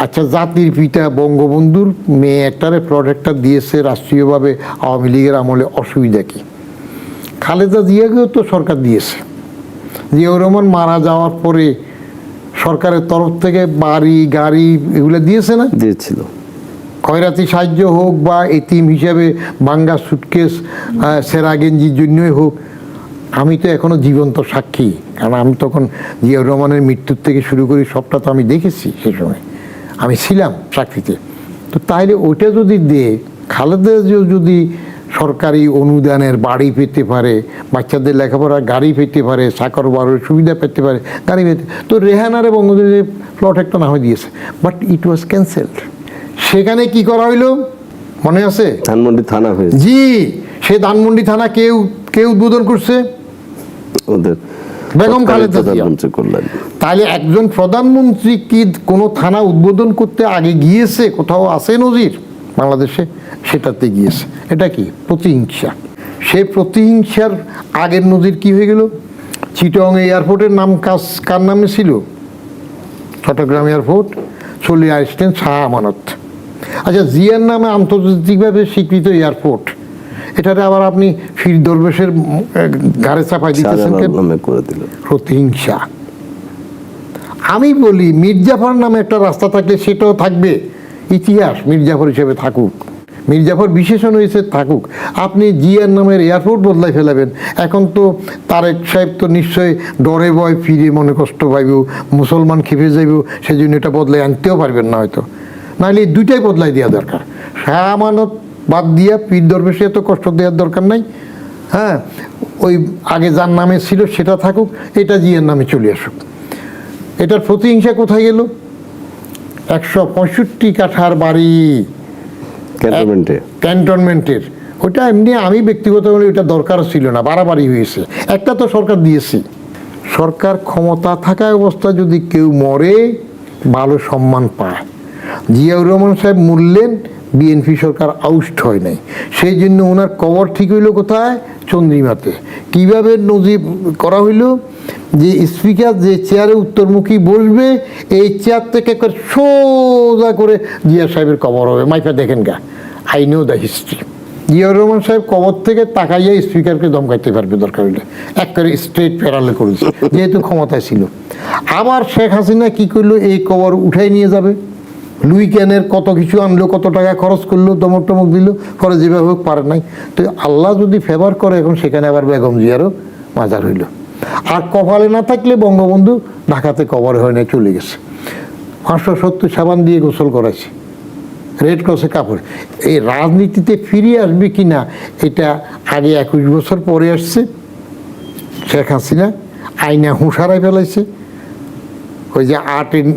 Speaker 1: আচ্ছা, জাতির পিতা বঙ্গবন্ধুর মেয়ে একটারে প্লট একটা দিয়েছে রাষ্ট্রীয়ভাবে আওয়ামী লীগের আমলে, অসুবিধা কি? খালেদা জিয়াকেও তো সরকার দিয়েছে। জিয়াউর রহমান মারা যাওয়ার পরে সরকারের তরফ থেকে বাড়ি গাড়ি এগুলো দিয়েছে না?
Speaker 2: দিয়েছিল।
Speaker 1: খয়রাতি সাহায্য হোক বা এতিম হিসাবে ভাঙ্গা সুটকেস, সেরা গেঞ্জির জন্যই হোক। আমি তো এখনো জীবন্ত সাক্ষী, কারণ আমি তখন জিয়াউর রহমানের মৃত্যুর থেকে শুরু করি সবটা তো আমি দেখেছি সে সময়। আমি ছিলাম চাকরিতে। তো তাইলে ওইটা যদি দে, খালেদা জিয়া যদি সরকারি অনুদানের বাড়ি পেতে পারে, বাচ্চাদের লেখাপড়ার গাড়ি পেতে পারে, চাকর বাড়ির সুবিধা পেতে পারে, গাড়ি পেতে, তো রেহানারে বঙ্গবন্ধু প্লট একটা না হয়ে দিয়েছে, বাট ইট ওয়াজ ক্যান্সেলড। সেখানে কি করা হইলো মনে আছে?
Speaker 2: ধানমন্ডি থানা হয়েছে।
Speaker 1: জি, সে ধানমন্ডি থানা কে উদ্বোধন করছে?
Speaker 2: ওদের
Speaker 1: বেগম খালেদা জিয়া।
Speaker 2: করলেন।
Speaker 1: তাহলে একজন প্রধানমন্ত্রী কি কোনো থানা উদ্বোধন করতে আগে গিয়েছে? কোথাও আছে নজির বাংলাদেশে? সেটাতে গিয়েছে। এটা কি প্রতিহিংসা। সে প্রতিহিংসার আগের নজির কি হয়ে গেল? চিটং এয়ারপোর্টের নাম কার নামে ছিল? চট্টগ্রাম এয়ারপোর্ট চলে আসতেন শাহ আমানত। আচ্ছা, জিয়ার নামে আন্তর্জাতিকভাবে স্বীকৃত এয়ারপোর্ট, এটাতে আবার আপনি ফির দরবেশের ঘাড়ে চাপাই দিতেছেন কেন? প্রতিহিংসা। আমি বলি মির্জাফর নামে একটা রাস্তা থাকলে সেটাও থাকবে, ইতিহাস মির্জাফর হিসেবে থাকুক, মির্জাফর বিশেষণ হয়েছে থাকুক। আপনি জিয়ার নামের এয়ারপোর্ট বদলাই ফেলাবেন। এখন তো তারেক সাহেব তো নিশ্চয়ই ডরে ভয় ফিরে মনে কষ্ট পাইব, মুসলমান খেপে যাইব, সেই জন্য এটা বদলাই আনতেও পারবেন না হয়তো। নাহলে এই দুইটাই বদলাই দেওয়া দরকার। শাহ আমানত বাদ দিয়া পীর দরবেশে এত কষ্ট দেওয়ার দরকার নাই। হ্যাঁ, ওই আগে যার নামে ছিল সেটা থাকুক, এটা জিয়ার নামে চলে আসুক। এটার প্রতিহিংসা কোথায় গেল? 165 কাঠার বাড়ি ক্যান্টনমেন্টের, ওটা এমনি আমি ব্যক্তিগতভাবে ওটা দরকার ছিল না, বাড়াবাড়ি হয়েছে। একটা তো সরকার দিয়েছি। সরকার ক্ষমতা থাকা অবস্থা যদি কেউ মরে ভালো সম্মান পায়। জিয়াউর রহমান সাহেব মরলেন, বিএনপি সরকার আউস্ট হয় নাই, সেই জন্য ওনার কবর ঠিক হইল কোথায়? চন্দ্রিমাতে। কিভাবে নজিব করা হইল? যে স্পিকার যে চেয়ারে উত্তরমুখী বসবে, এই চেয়ার থেকে সোজা করে জিয়া সাহেবের কবর হবে। মাইফা দেখেন গা, I know the history. Ziaur Rahman সাহেব কবর থেকে তাকাইয়া স্পিকারকে ধমকাইতে পারবে দরকার হইলে, এক করে স্ট্রেট প্যারালে করেছে, যেহেতু ক্ষমতায় ছিল। আবার শেখ হাসিনা কি করলো? এই কবর উঠাই নিয়ে যাবে। লুই ক্যানের কত কিছু আনলো, কত টাকা খরচ করলো, দমক টমক দিল, পরে যেভাবে হোক পারে নাই। তো আল্লাহ যদি ফেভার করে, এখন সেখানে আবার বেগম জিয়ারও মাজার হইল। আর কপালে না থাকলে বঙ্গবন্ধু ঢাকাতে কবরে হয় না, চলে গেছে। 570 সাবান দিয়ে গোসল করাইছে, রেড ক্রসে কাপড়। এই রাজনীতিতে ফিরিয়ে আসবে কি না, এটা আগে 21 বছর পরে আসছে। শেখ হাসিনা আইনা হুঁশারাই ফেলাইছে। ওই যে 8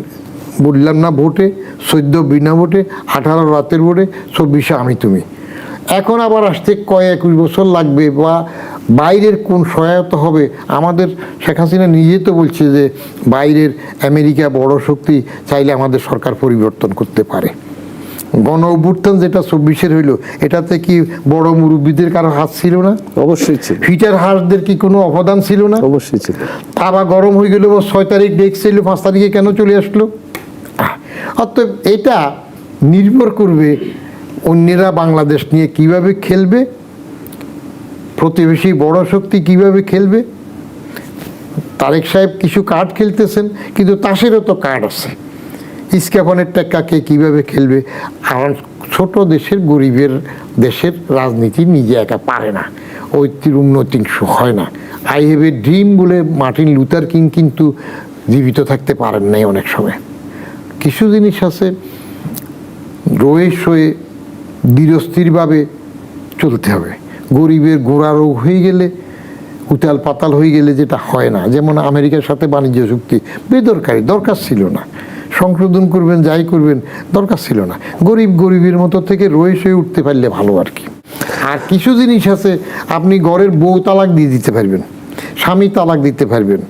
Speaker 1: বললাম না ভোটে, 14 বিনা ভোটে, 18 রাতের ভোটে, 24 আমি তুমি। এখন আবার আসতে 21 বছর লাগবে, বা বাইরের কোন সহায়তা হবে? আমাদের শেখ হাসিনা নিজে তো বলছে যে বাইরের আমেরিকা বড় শক্তি চাইলে আমাদের সরকার পরিবর্তন করতে পারে। গণ অভ্যুত্থান যেটা 24-এর হইলো, এটাতে কি বড় মুরব্বীদের কারো হাত ছিল না?
Speaker 2: অবশ্যই ছিল।
Speaker 1: ফিটার হার্সদের কি কোনো অবদান ছিল না?
Speaker 2: অবশ্যই ছিল।
Speaker 1: আবার গরম হয়ে গেল, 6 তারিখ দেখছিল, 5 তারিখে কেন চলে আসলো? অতএব এটা নির্ভর করবে অন্যেরা বাংলাদেশ নিয়ে কিভাবে খেলবে, প্রতিবেশী বড় শক্তি কিভাবে খেলবে। তারেক সাহেব কিছু কার্ড খেলতেছেন, কিন্তু তাসেরও তো কার্ড আছে। ইস্কাপনের টাকাকে কিভাবে খেলবে? আমার ছোট দেশের, গরিবের দেশের রাজনীতি নিজে একা পারে না, ওই উন্নতি হয় না। আই হ্যাভ এ ড্রিম বলে মার্টিন লুথার কিং কিন্তু জীবিত থাকতে পারেন নাই অনেক সময়। কিছু জিনিস আছে রয়ে সয়ে ধীরস্থিরভাবে চলতে হবে। গরিবের গোড়া রোগ হয়ে গেলে, উতাল পাতাল হয়ে গেলে যেটা হয় না, যেমন আমেরিকার সাথে বাণিজ্য চুক্তি বেদরকারি, দরকার ছিল না। সংশোধন করবেন, যাই করবেন, দরকার ছিল না। গরিবের মতো থেকে রয়ে সয়ে উঠতে পারলে ভালো আর কি। আর কিছু জিনিস আছে, আপনি ঘরের বউ তালাক দিয়ে দিতে পারবেন, স্বামী তালাক দিতে পারবেন,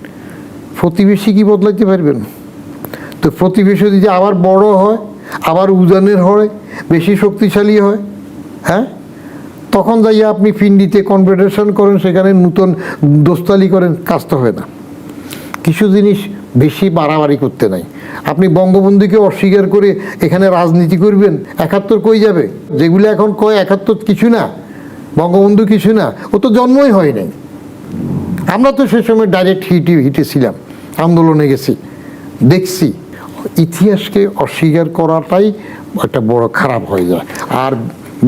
Speaker 1: প্রতিবেশী কি বদলাইতে পারবেন? তো প্রতিবেশী যদি আবার বড় হয়, আবার উজানের হয়, বেশি শক্তিশালী হয়, হ্যাঁ, তখন যাইয়া আপনি ফিন্ডিতে কনফেডারেশন করেন, সেখানে নূতন দোস্তালি করেন, কাজ তো হয় না। কিছু জিনিস বেশি বাড়াবাড়ি করতে নাই। আপনি বঙ্গবন্ধুকে অস্বীকার করে এখানে রাজনীতি করবেন, 71 কই যাবে? যেগুলো এখন কয় 71 কিছু না, বঙ্গবন্ধু কিছু না, ও তো জন্মই হয় নাই। আমরা তো সে সময় ডাইরেক্ট হিটেছিলাম, আন্দোলনে গেছি, দেখছি। ইতিহাসকে অস্বীকার করাটাই একটা বড় খারাপ হয়ে যায়। আর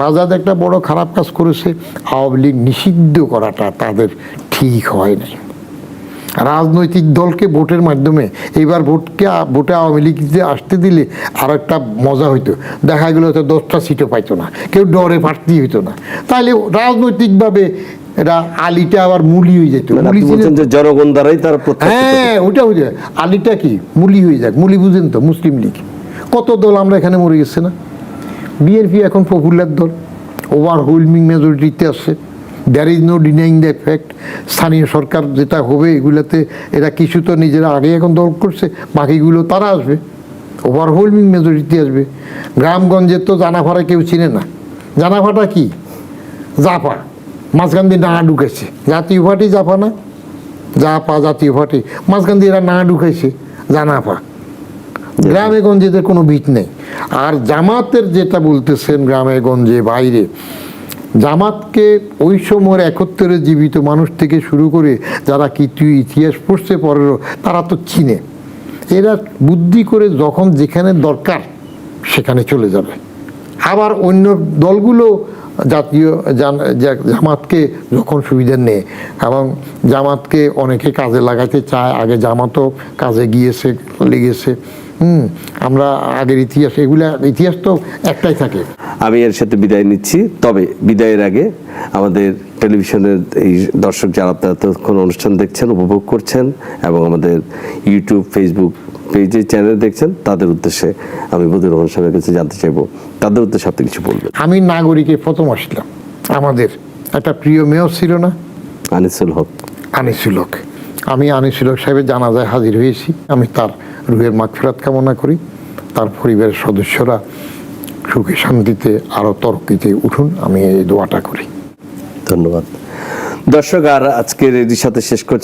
Speaker 1: বাজার একটা বড় খারাপ কাজ করেছে, আওয়ামী লীগ নিষিদ্ধ করাটা তাদের ঠিক হয় নাই। রাজনৈতিক দলকে ভোটের মাধ্যমে এইবার ভোটে আওয়ামী লীগ আসতে দিলে আর একটা মজা হইতো, দেখা গেলো তো 10টা সিটও পাইতো না, কেউ ডরে প্রার্থী হইতো না। তাহলে রাজনৈতিকভাবে এটা আলিটা আবার মুলি হয়ে যেত।
Speaker 2: মানে আপনি বলছেন যে জনগণ দ্বারাই তারা প্রত্যাশিত।
Speaker 1: হ্যাঁ, ওটা হয়ে যায়, আলিটা কি মুলি হয়ে যাক। মুলি বুঝেন তো, মুসলিম লীগ কত দল আমরা এখানে মরে গেছে না। বিএনপি এখন পপুলার দল, ওভারওয়েলমিং মেজরিটিতে আসছে, there is no denying the fact. স্থানীয় সরকার যেটা হবে এগুলোতে এরা কিছু তো নিজেরা আগে এখন দল করছে, বাকিগুলো তারা আসবে, ওভারওয়েলমিং মেজরিটি আসবে। গ্রামগঞ্জে তো জানাফাড়া কেউ চিনে না। জানাফাটা কি? জাপা, মাঝখান দিয়ে না ঢুকেছে, জাতীয় পার্টি জাপা না, জাপা জাতীয় পার্টি, মাঝখান দিয়ে এরা না ঢুকাইছে জানাফা। গ্রামে গঞ্জে এদের কোনো ভিত নেই। আর জামাতের যেটা বলতেছেন গ্রামে গঞ্জে বাইরে, জামাতকে ওই সময়ের 71 জীবিত মানুষ থেকে শুরু করে যারা কিছু ইতিহাস পড়ছে পরেরও, তারা তো চিনে। এরা বুদ্ধি করে যখন যেখানে দরকার সেখানে চলে যাবে। আবার অন্য দলগুলো জাতীয় জামাতকে যখন সুবিধা নেয়, এবং জামাতকে অনেকে কাজে লাগাইতে চায়, আগে জামাতও কাজে গিয়েছে, লেগেছে। আমরা আগের ইতিহাস, এগুলা ইতিহাস তো একটাই থাকে।
Speaker 2: আমি এর সাথে বিদায় নিচ্ছি, তবে বিদায়ের আগে আমাদের টেলিভিশনের এই দর্শক যারা আপনারা তখন অনুষ্ঠান দেখছেন, উপভোগ করছেন এবং আমাদের ইউটিউব, ফেসবুক পেজে চ্যানেল দেখছেন, তাদের উদ্দেশ্যে আমি বদিউর রহমান সাহেবের কাছে জানতে চাইবো, তাদের উদ্দেশ্যে আপনি কিছু বলবেন।
Speaker 1: আমি নাগরিকে প্রথম আসলাম, আমাদের একটা প্রিয় মেয়র ছিল না,
Speaker 2: আনিসুল হক।
Speaker 1: আনিসুল হক। আমি আনিসুল হক সাহেবের জানাজায় হাজির হয়েছি। আমি তার রুহের মাগফিরাত কামনা করি, তার পরিবারের সদস্যরা সুখে শান্তিতে আরও তরক্কিতে উঠুন, আমি এই দোয়াটা করি।
Speaker 2: ধন্যবাদ। দর্শক, আর আজকের এর সাথে শেষ করছি।